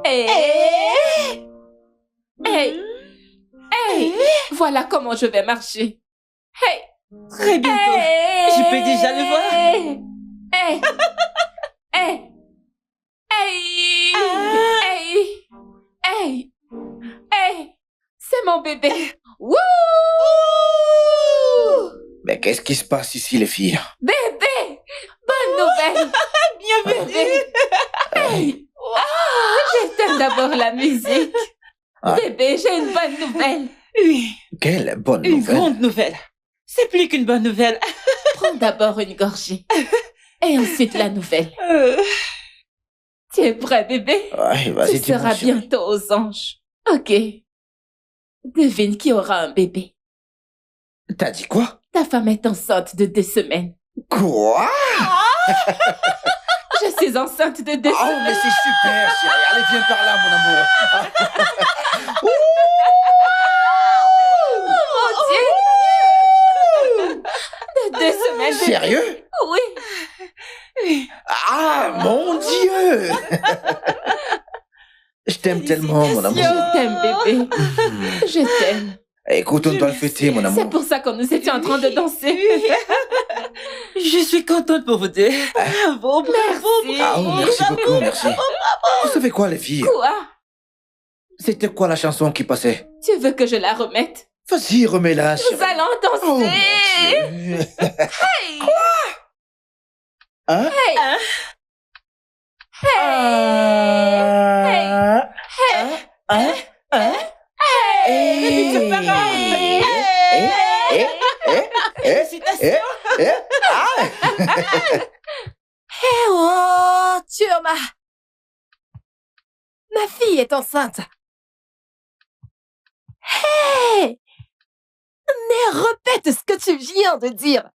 Hey. Hey. Hey. Voilà comment je vais marcher. Hey. Très bientôt. Hey. Je peux déjà le voir. Hey. Hey. Hey. Hey. Hey. Hey. C'est mon bébé. Wouh! Mais qu'est-ce qui se passe ici, les filles? Bébé! Bonne nouvelle! Bienvenue. Hey! Je t'aime d'abord la musique. Ah. Bébé, j'ai une bonne nouvelle. Oui, Quelle bonne une nouvelle. grande nouvelle. C'est plus qu'une bonne nouvelle. Prends d'abord une gorgée. Et ensuite la nouvelle. Tu es prêt, bébé? Ouais, vas-y, Tu seras dis-moi, chérie. bientôt aux anges. Ok. Devine qui aura un bébé. T'as dit quoi? Ta femme est enceinte de 2 semaines. Quoi? Je suis enceinte de 2 Oh, semaines. mais c'est super, chérie. Allez, viens par là, mon amour. Mon Dieu! De 2 semaines. bébé. Sérieux? Oui. Ah, mon Dieu! Je t'aime tellement, mon amour. Je t'aime, bébé. Je t'aime. Écoute, on doit le fêter, mon C'est amour. pour ça que nous étions en train de danser. Je suis contente pour vous deux. Bravo, bravo, Merci. Ah, oh, merci beaucoup, merci. Vous savez quoi, les filles? Quoi? C'était quoi la chanson qui passait? Tu veux que je la remette? Vas-y, remets-la, Nous chérie. allons Oh, mon danser. Dieu. Hey! Hein? Hey! Hein? Hein? Hey! Hey! Eh oh, Turma! Ma fille est enceinte. Hey! Mais répète ce que tu viens de dire.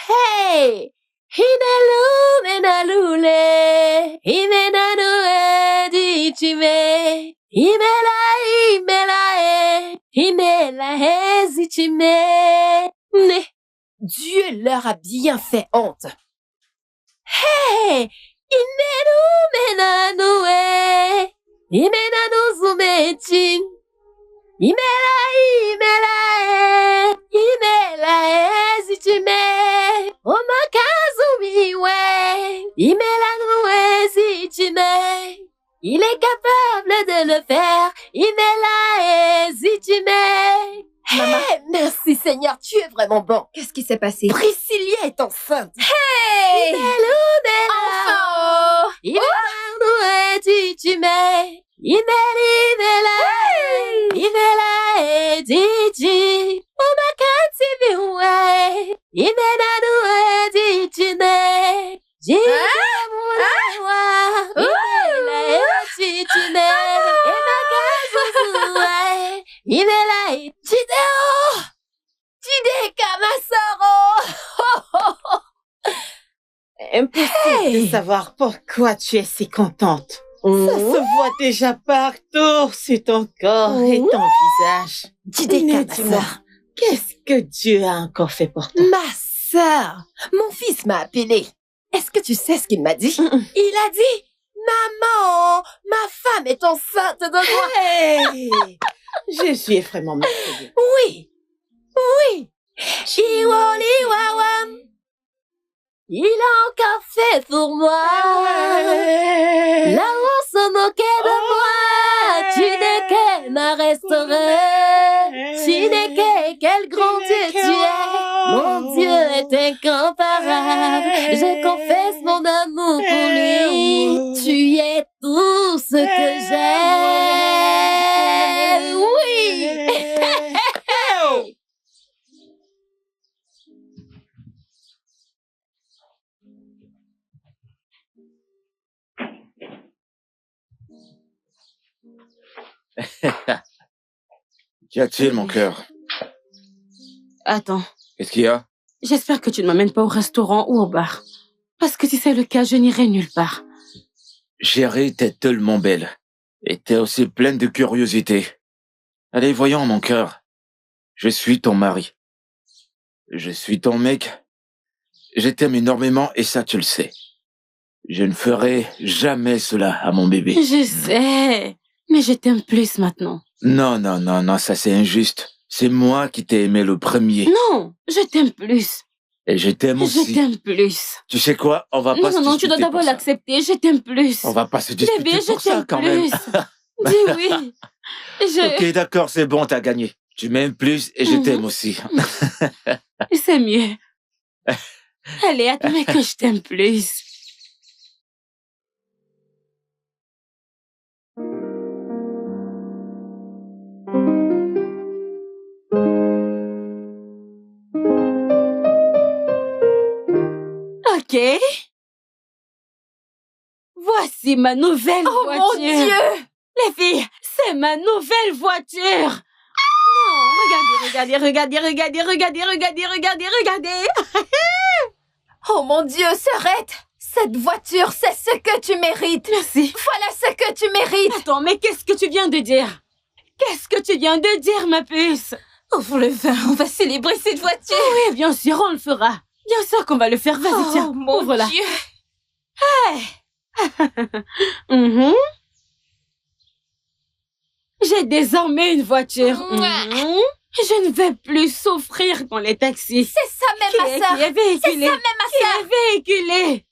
Hey! Hinalule, himenanue dichime, himela zichime. Ne. Dieu leur a bien fait honte. Hey! Menanue, himenanu zumechin. Imela zichime. Omakazumiwe, imela zichime. Il est capable de le faire, imela zichime. Hey, merci Seigneur, tu es vraiment bon. Qu'est-ce qui s'est passé? Priscilla est enceinte. Hey! Enfin! Imela zichime. Imela zichi. Omakazumiwe, imela zichime. Impossible de savoir pourquoi tu es si contente. Ça se voit déjà partout sur ton corps et ton visage. Mais dis-moi, qu'est-ce que Dieu a encore fait pour toi? Ma sœur, mon fils m'a appelé. Est-ce que tu sais ce qu'il m'a dit? Il a dit, maman, ma femme est enceinte de moi. Hey! Je suis vraiment merveilleux. Oui, oui. Chiwoli wawam. Il a encore fait pour moi. Là où on se moquait de moi, Chineke m'a restauré. Chineke, quel grand Dieu tu es. Mon Dieu est incomparable. Je confesse mon amour pour lui. Tu es tout ce que j'aime. Oui. Qu'y a-t-il, mon cœur? Attends, Qu'est-ce qu'il y a? j'espère que tu ne m'amènes pas au restaurant ou au bar. Parce que si c'est le cas, je n'irai nulle part. Chérie, t'es tellement belle. Et t'es aussi pleine de curiosité. Allez, voyons, mon cœur. Je suis ton mari. Je suis ton mec. Je t'aime énormément et ça, tu le sais. Je ne ferai jamais cela à mon bébé. Je sais, mais je t'aime plus maintenant. Non, non, non, non, ça c'est injuste. C'est moi qui t'ai aimé le premier. Non, je t'aime plus. Et je t'aime aussi. Je t'aime plus. Tu sais quoi? On va pas se Non, tu dois disputer d'abord pour ça. l'accepter. Je t'aime plus. On va pas se disputer Bébé, je pour ça t'aime quand plus. même. Dis oui. Ok, d'accord, c'est bon, t'as gagné. Tu m'aimes plus et je t'aime aussi. C'est mieux. Allez, admets que je t'aime plus. Ok. Voici ma nouvelle Oh voiture. mon Dieu! Les filles, c'est ma nouvelle voiture. Non, regardez. Oh mon Dieu, Sœurette! Cette voiture, c'est ce que tu mérites! Merci. Voilà ce que tu mérites! Attends, mais qu'est-ce que tu viens de dire? Qu'est-ce que tu viens de dire, ma puce? Ouvre le vin, on va célébrer cette voiture! Oui, bien sûr, on le fera. Bien sûr qu'on va le faire. Vas-y, tiens, mon ouvre-la. Dieu! Mhm. J'ai désormais une voiture. Mouah. Mhm. Je ne vais plus souffrir dans les taxis. C'est ça même, ma sœur! Qui est véhiculé? C'est ça même, ma sœur! Qui est véhiculé?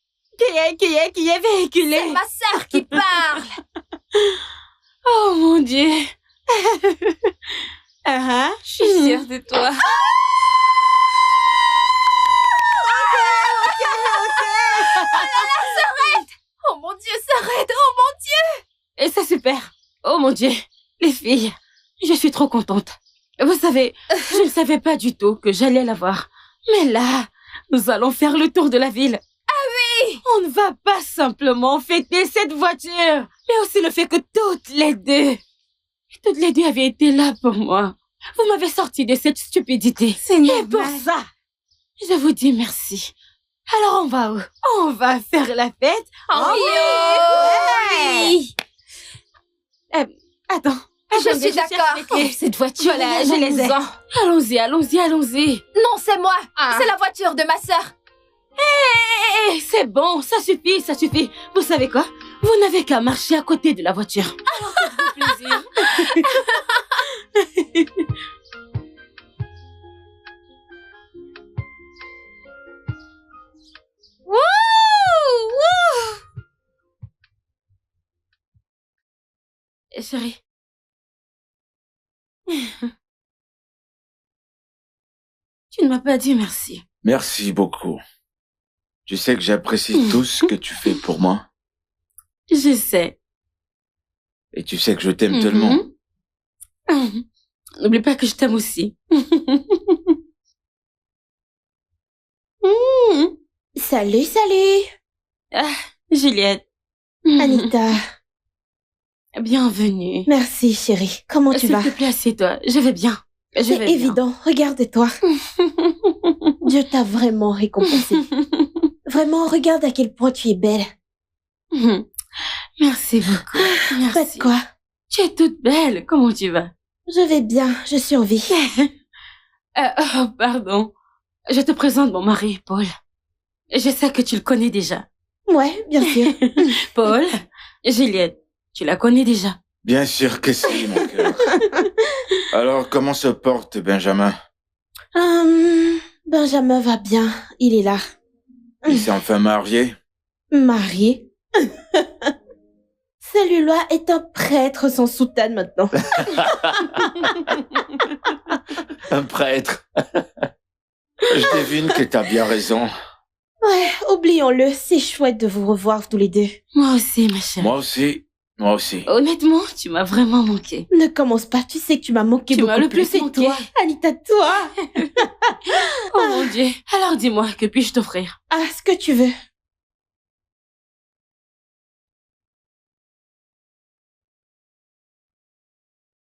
Qui est véhiculé? C'est ma sœur qui parle! Oh mon Dieu. Je suis sûre de toi. Oh mon Dieu, Sœurette! Oh mon Dieu! Et c'est super. Oh mon Dieu. Les filles, je suis trop contente. Vous savez, je ne savais pas du tout que j'allais l'avoir. Mais là, nous allons faire le tour de la ville. Ah oui! On ne va pas simplement fêter cette voiture, mais aussi le fait que toutes les deux avaient été là pour moi. Vous m'avez sorti de cette stupidité. C'est Et pour ça, je vous dis merci. Alors on va où? On va faire la fête. Oh oui! Attends. Je suis d'accord. Les clés. Cette voiture, Voilà, je les ai. Allons-y. Non, c'est moi. Ah. C'est la voiture de ma sœur. C'est bon, ça suffit. Vous savez quoi? Vous n'avez qu'à marcher à côté de la voiture. Alors faites-vous plaisir. Chérie. Tu ne m'as pas dit merci. Merci beaucoup. Tu sais que j'apprécie tout ce que tu fais pour moi. Je sais. Et tu sais que je t'aime tellement. Mhm. N'oublie pas que je t'aime aussi. Mhm. Salut. Juliette. Anita. Bienvenue. Merci, chérie. Comment tu S'il vas? te plaît, assieds-toi. Je vais bien. C'est évident. Regarde-toi. Dieu t'a vraiment récompensé. Vraiment, regarde à quel point tu es belle. Mhm. Merci beaucoup. Pas Merci. de quoi. Tu es toute belle. Comment tu vas? Je vais bien. Je survis. Oh, pardon. Je te présente mon mari, Paul. Je sais que tu le connais déjà. Ouais, bien sûr. Paul, Juliette, tu la connais déjà. Bien sûr que si, mon cœur. Alors, comment se porte Benjamin? Benjamin va bien. Il est là. Il s'est enfin marié. Marié. Celui-là est un prêtre sans soutane maintenant. Un prêtre. Je devine que t'as bien raison. Ouais, oublions-le, c'est chouette de vous revoir tous les deux. Moi aussi, ma chérie. Moi aussi. Moi aussi. Honnêtement, tu m'as vraiment manqué. Ne commence pas, tu sais que tu m'as manqué Tu beaucoup m'as le plus C'est manqué. toi, Anita, toi. Oh mon Dieu. Alors dis-moi, que puis-je t'offrir? Ah, ce que tu veux.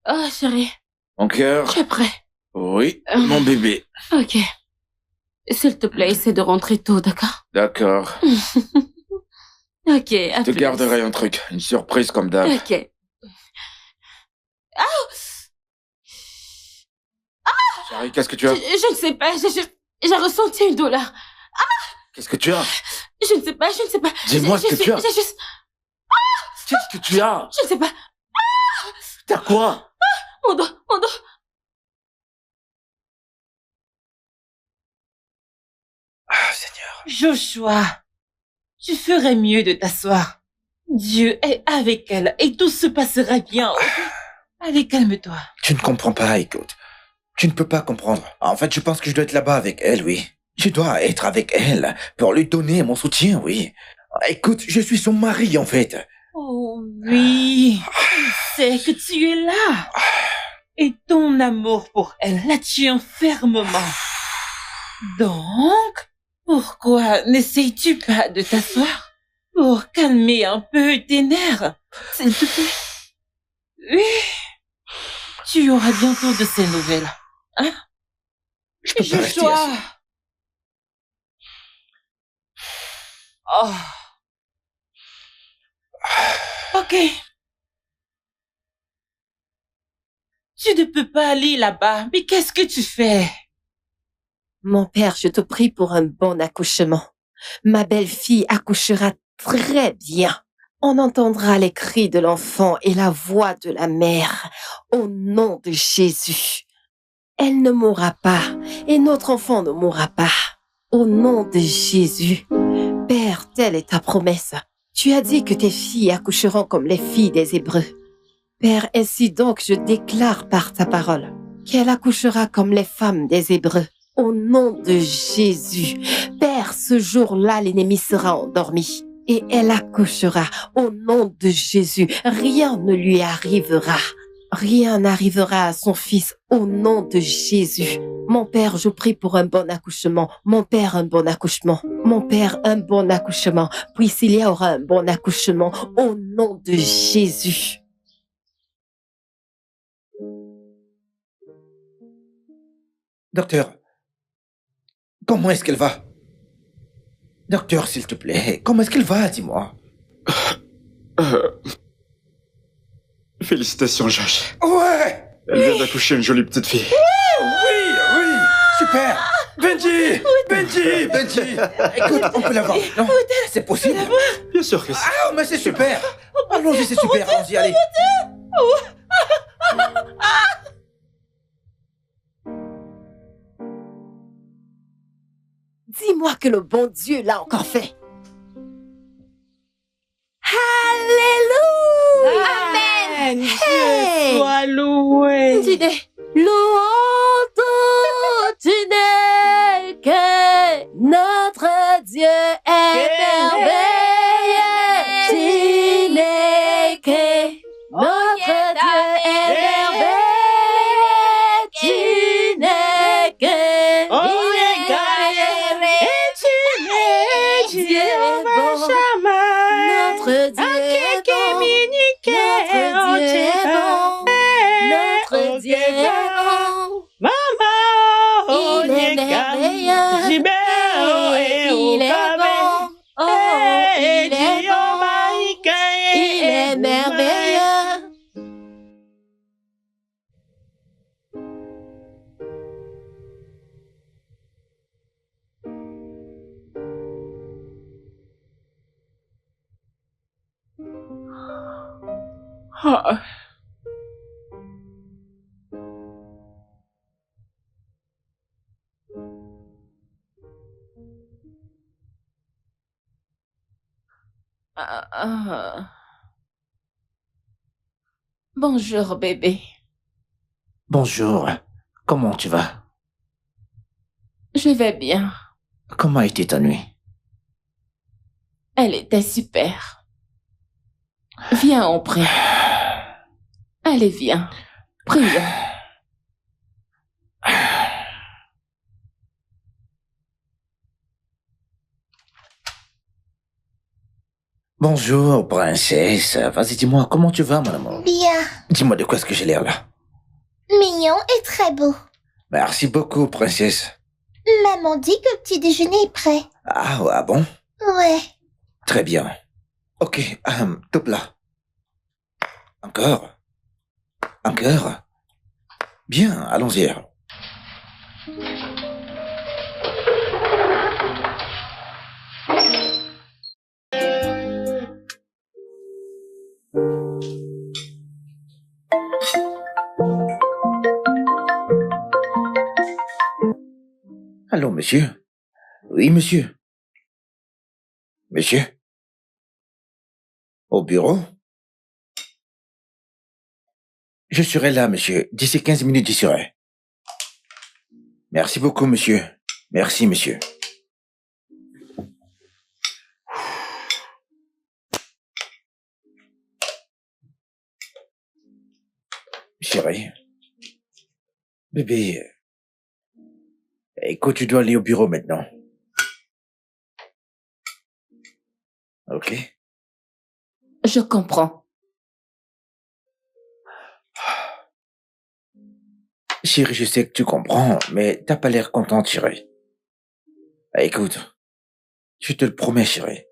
Oh, chérie, Mon cœur. tu es prêt? Oui, mon bébé. Ok. S'il te plaît, essaie de rentrer tôt, d'accord? D'accord. Ok, à Je te plus. garderai un truc. Une surprise comme d'hab. Ok. Chérie, qu'est-ce que tu as? Je ne sais pas, j'ai ressenti une douleur. Qu'est-ce que tu as? Je ne sais pas. Dis-moi ce que tu as. J'ai juste, Qu'est-ce que tu as? je ne sais pas. T'as quoi? Mon dos. Ah, Seigneur. Joshua, tu ferais mieux de t'asseoir. Dieu est avec elle et tout se passera bien. Ok? Allez, calme-toi. Tu ne comprends pas, écoute. Tu ne peux pas comprendre. En fait, je pense que je dois être là-bas avec elle, oui. Je dois être avec elle pour lui donner mon soutien, oui. Écoute, je suis son mari, en fait. Oh oui, je sais que tu es là. Et ton amour pour elle la tient fermement. Donc, pourquoi n'essayes-tu pas de t'asseoir pour calmer un peu tes nerfs, s'il te plaît? Oui, tu auras bientôt de ces nouvelles. Hein? Je peux pas rester assis. Oh. Ok. Tu ne peux pas aller là-bas, mais qu'est-ce que tu fais? Mon père, je te prie pour un bon accouchement. Ma belle-fille accouchera très bien. On entendra les cris de l'enfant et la voix de la mère. Au nom de Jésus. Elle ne mourra pas et notre enfant ne mourra pas. Au nom de Jésus. Père, telle est ta promesse. Tu as dit que tes filles accoucheront comme les filles des Hébreux. Père, ainsi donc je déclare par ta parole qu'elle accouchera comme les femmes des Hébreux. Au nom de Jésus. Père, ce jour-là, l'ennemi sera endormi. Et elle accouchera. Au nom de Jésus. Rien ne lui arrivera. Rien n'arrivera à son fils. Au nom de Jésus. Mon Père, je prie pour un bon accouchement. Mon Père, un bon accouchement. Mon Père, un bon accouchement. Priscilla aura un bon accouchement. Au nom de Jésus. Docteur, comment est-ce qu'elle va? Docteur, s'il te plaît, comment est-ce qu'elle va, dis-moi? Félicitations, Josh. Ouais! Elle vient d'accoucher une jolie petite fille. Oui, super! Benji! Écoute, on peut la voir, non? C'est possible? Bien sûr que si. Ah, mais c'est super! Allons-y, c'est super, allons-y, allez! Dis-moi que le bon Dieu l'a encore fait. Alléluia! Amen. Hey! Sois loué. Tu n'es louange, tu n'es que notre Dieu est merveilleux. Tu n'es que notre Dieu est merveilleux. Tu n'es que Dieu est bon. Notre Dieu est bon. Notre Dieu est bon. Notre Dieu est bon. Il est merveilleux. Il est bon. Oh, il est bon. Il est merveilleux. Ah. Ah. Bonjour, bébé. Bonjour. Comment tu vas? Je vais bien. Comment a été ta nuit? Elle était super. Viens, on prie. Allez, viens. Prions. Bonjour, princesse. Vas-y, dis-moi, comment tu vas, mon amour? Bien. Dis-moi de quoi est-ce que j'ai l'air là? Mignon et très beau. Merci beaucoup, princesse. Maman dit que le petit déjeuner est prêt. Ah bon? Ouais. Très bien. Ok, top là. Encore? Encore? Bien, allons-y. Allô, monsieur? Oui, monsieur. Monsieur? Au bureau? Je serai là, monsieur. D'ici 15 minutes, j'y serai. Merci beaucoup, monsieur. Merci, monsieur. Chérie. Bébé. Écoute, tu dois aller au bureau maintenant. Ok? Je comprends. Chérie, je sais que tu comprends, mais t'as pas l'air contente, chérie. Écoute, je te le promets, chérie.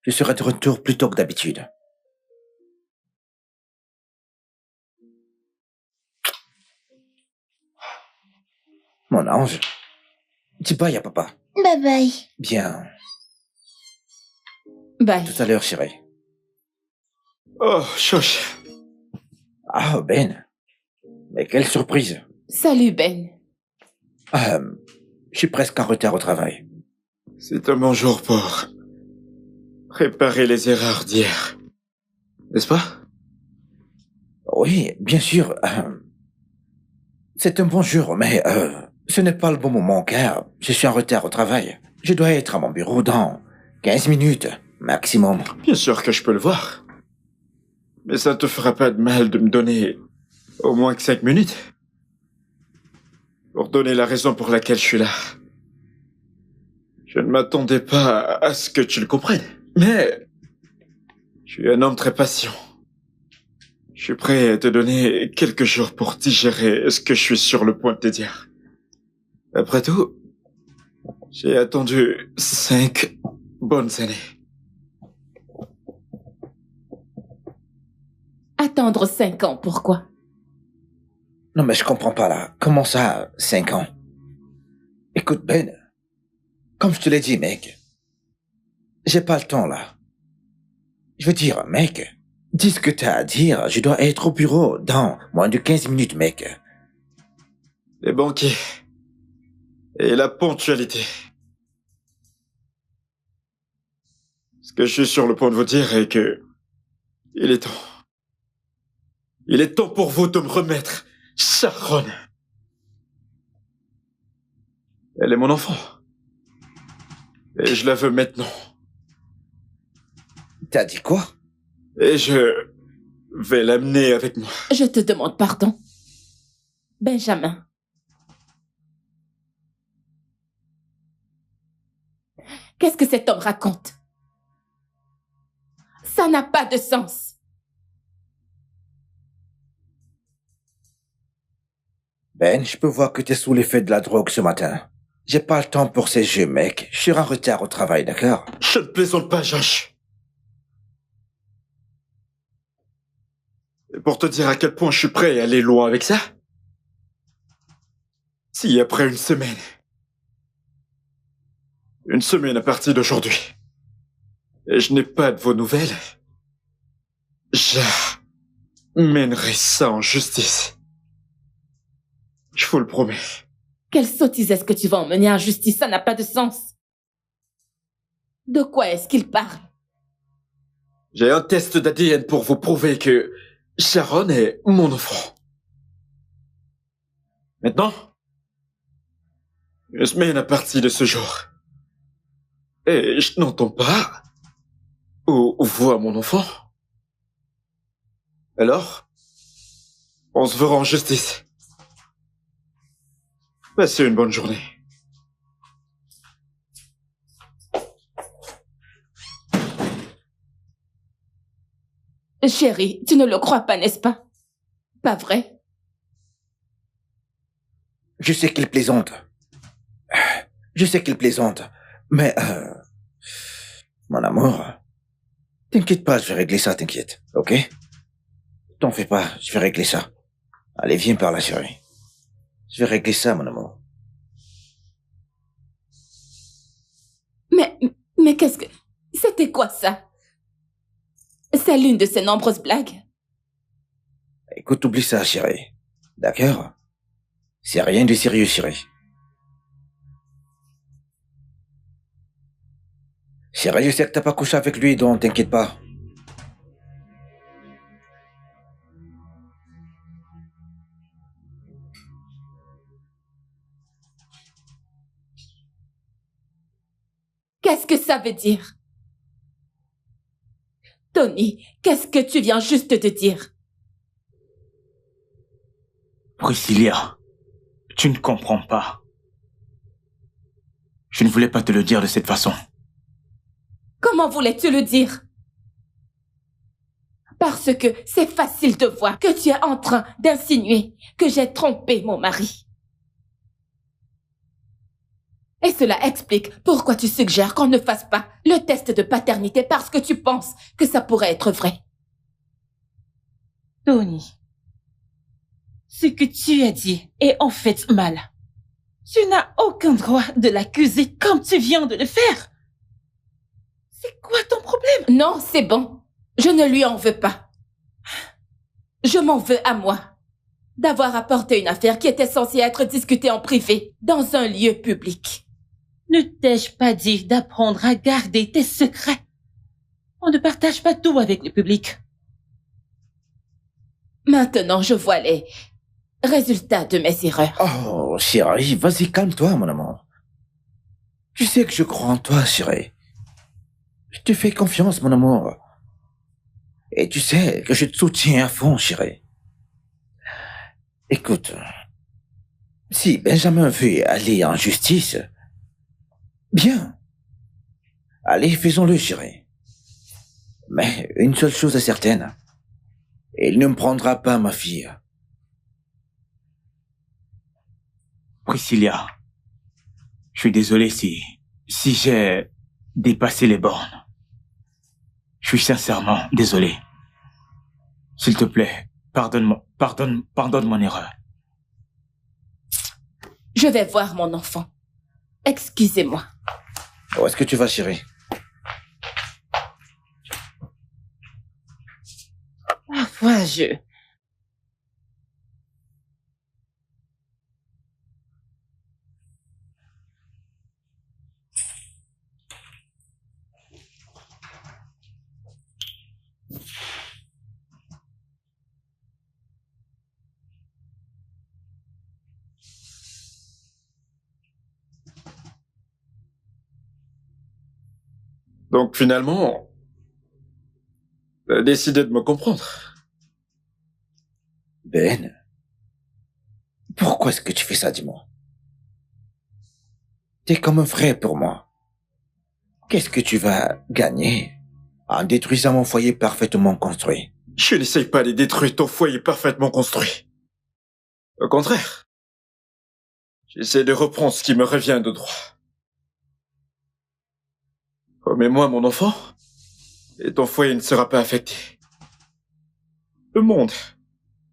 Je serai de retour plus tôt que d'habitude. Mon ange. Dis bye à papa. Bye bye. Bien. Bye. Tout à l'heure, chérie. Oh, Choche. Ah, Ben. Mais quelle surprise. Salut, Ben. Je suis presque en retard au travail. C'est un bon jour pour réparer les erreurs d'hier. N'est-ce pas? Oui, bien sûr. C'est un bon jour, mais ce n'est pas le bon moment car je suis en retard au travail. Je dois être à mon bureau dans 15 minutes, maximum. Bien sûr que je peux le voir. Mais ça ne te fera pas de mal de me donner au moins que 5 minutes. Pour donner la raison pour laquelle je suis là. Je ne m'attendais pas à ce que tu le comprennes. Mais je suis un homme très patient. Je suis prêt à te donner quelques jours pour digérer ce que je suis sur le point de te dire. Après tout, j'ai attendu 5 bonnes années. Attendre 5 ans, pourquoi? Non, mais je comprends pas là. Comment ça, 5 ans? Écoute, Ben. Comme je te l'ai dit, mec. J'ai pas le temps là. Je veux dire, mec. Dis ce que t'as à dire. Je dois être au bureau dans moins de 15 minutes, mec. Les banquiers. Et la ponctualité. Ce que je suis sur le point de vous dire est que... Il est temps. Il est temps pour vous de me remettre Sharon. Elle est mon enfant. Et je la veux maintenant. T'as dit quoi? Et je vais l'amener avec moi. Je te demande pardon. Benjamin. Qu'est-ce que cet homme raconte? Ça n'a pas de sens. Ben, je peux voir que t'es sous l'effet de la drogue ce matin. J'ai pas le temps pour ces jeux, mec. Je suis en retard au travail, d'accord? Je ne plaisante pas, Josh. Et pour te dire à quel point je suis prêt à aller loin avec ça, si après une semaine à partir d'aujourd'hui, et je n'ai pas de vos nouvelles, j'amènerai ça en justice. Je vous le promets. Quelle sottise est-ce que tu vas emmener en justice? Ça n'a pas de sens. De quoi est-ce qu'il parle? J'ai un test d'ADN pour vous prouver que Sharon est mon enfant. Maintenant, une semaine à partir de ce jour. Et je n'entends pas ou vois mon enfant. Alors, on se verra en justice. Passez une bonne journée. Chérie, tu ne le crois pas, n'est-ce pas? Pas vrai? Je sais qu'il plaisante. Je sais qu'il plaisante. Mais, mon amour, t'inquiète pas, je vais régler ça, t'inquiète, ok? T'en fais pas, je vais régler ça. Allez, viens par là, chérie. Je vais régler ça, mon amour. Mais qu'est-ce que... C'était quoi ça? C'est l'une de ces nombreuses blagues? Écoute, oublie ça, chérie. D'accord? C'est rien de sérieux, chérie. Chérie, je sais que t'as pas couché avec lui, donc t'inquiète pas. Qu'est-ce que ça veut dire? Tony, qu'est-ce que tu viens juste de dire? Priscilla, tu ne comprends pas. Je ne voulais pas te le dire de cette façon. Comment voulais-tu le dire? Parce que c'est facile de voir que tu es en train d'insinuer que j'ai trompé mon mari. Et cela explique pourquoi tu suggères qu'on ne fasse pas le test de paternité parce que tu penses que ça pourrait être vrai. Tony, ce que tu as dit est en fait mal. Tu n'as aucun droit de l'accuser comme tu viens de le faire. C'est quoi ton problème? Non, c'est bon. Je ne lui en veux pas. Je m'en veux à moi d'avoir apporté une affaire qui était censée être discutée en privé dans un lieu public. Ne t'ai-je pas dit d'apprendre à garder tes secrets? On ne partage pas tout avec le public. Maintenant, je vois les résultats de mes erreurs. Oh, chérie, vas-y, calme-toi, mon amour. Tu sais que je crois en toi, chérie. Je te fais confiance, mon amour. Et tu sais que je te soutiens à fond, chérie. Écoute, si Benjamin veut aller en justice, bien. Allez, faisons-le, chérie. Mais une seule chose est certaine. Il ne me prendra pas ma fille. Priscilla, je suis désolé si j'ai dépassé les bornes. Je suis sincèrement désolé. S'il te plaît, pardonne mon erreur. Je vais voir mon enfant. Excusez-moi. Où est-ce que tu vas, chérie? Parfois, je... Donc finalement, t'as décidé de me comprendre. Ben, pourquoi est-ce que tu fais ça, dis-moi? T'es comme un frère pour moi. Qu'est-ce que tu vas gagner en détruisant mon foyer parfaitement construit? Je n'essaye pas de détruire ton foyer parfaitement construit. Au contraire, j'essaie de reprendre ce qui me revient de droit. Remets-moi mon enfant, et ton foyer ne sera pas affecté. Le monde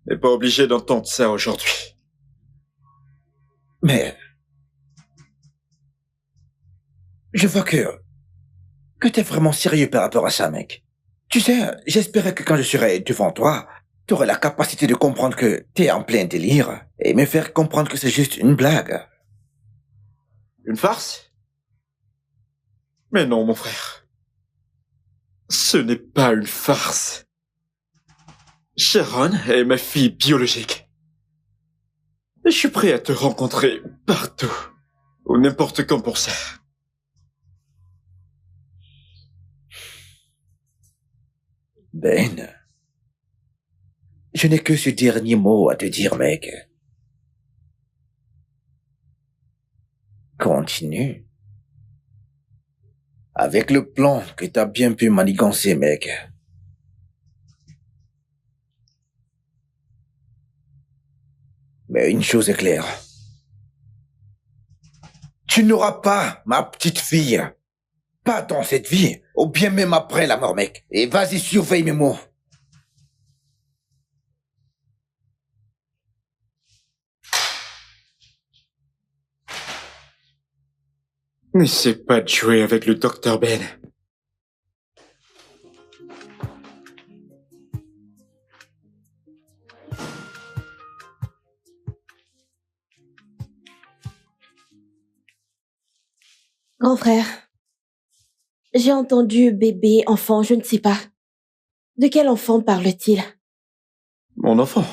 n'est pas obligé d'entendre ça aujourd'hui. Mais, je vois que t'es vraiment sérieux par rapport à ça, mec. Tu sais, j'espérais que quand je serai devant toi, t'aurais la capacité de comprendre que t'es en plein délire et me faire comprendre que c'est juste une blague. Une farce? Mais non, mon frère. Ce n'est pas une farce. Sharon est ma fille biologique. Et je suis prêt à te rencontrer partout, ou n'importe quand pour ça. Ben, je n'ai que ce dernier mot à te dire, mec. Continue. Avec le plan que t'as bien pu manigancer, mec. Mais une chose est claire. Tu n'auras pas ma petite fille. Pas dans cette vie, ou bien même après la mort, mec. Et vas-y, surveille mes mots. N'essaie pas de jouer avec le Dr. Ben. Grand frère, j'ai entendu bébé, enfant, je ne sais pas. De quel enfant parle-t-il? Mon enfant.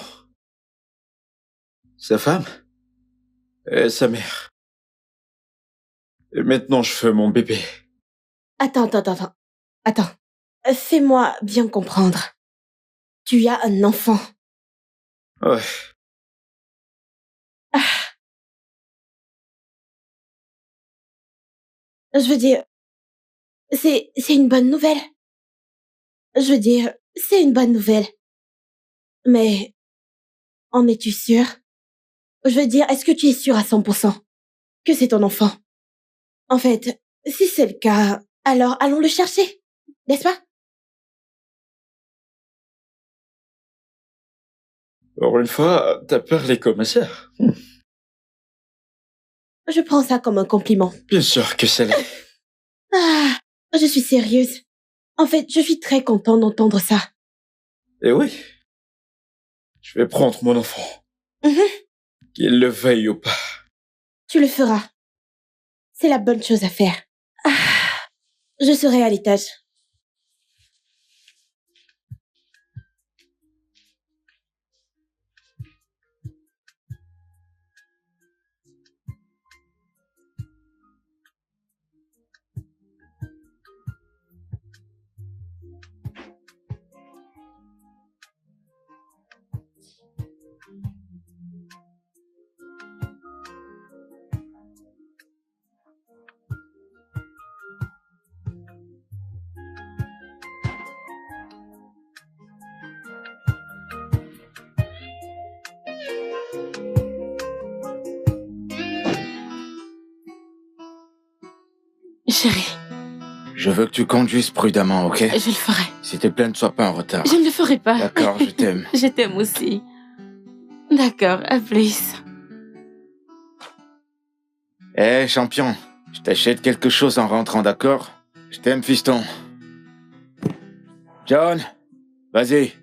Sa femme. Et sa mère. Et maintenant je fais mon bébé. Attends. Fais-moi bien comprendre. Tu as un enfant. Ouais. Je veux dire, c'est une bonne nouvelle. Je veux dire, c'est une bonne nouvelle. Mais, en es-tu sûr? Je veux dire, est-ce que tu es sûr à 100% que c'est ton enfant? En fait, si c'est le cas, alors allons le chercher, n'est-ce pas? Pour une fois, t'as parlé comme ma sœur. Je prends ça comme un compliment. Bien sûr que ça l'est. Ah, je suis sérieuse. En fait, je suis très contente d'entendre ça. Et oui. Je vais prendre mon enfant. Qu'il le veuille ou pas. Tu le feras. C'est la bonne chose à faire. Ah, je serai à l'étage. Chérie, Je veux que tu conduises prudemment, ok? je le ferai. S'il te plaît, ne sois pas en retard. Je ne le ferai pas. D'accord, je t'aime. Je t'aime aussi. D'accord, à plus. Eh, champion, je t'achète quelque chose en rentrant, d'accord? Je t'aime, fiston. John, vas-y.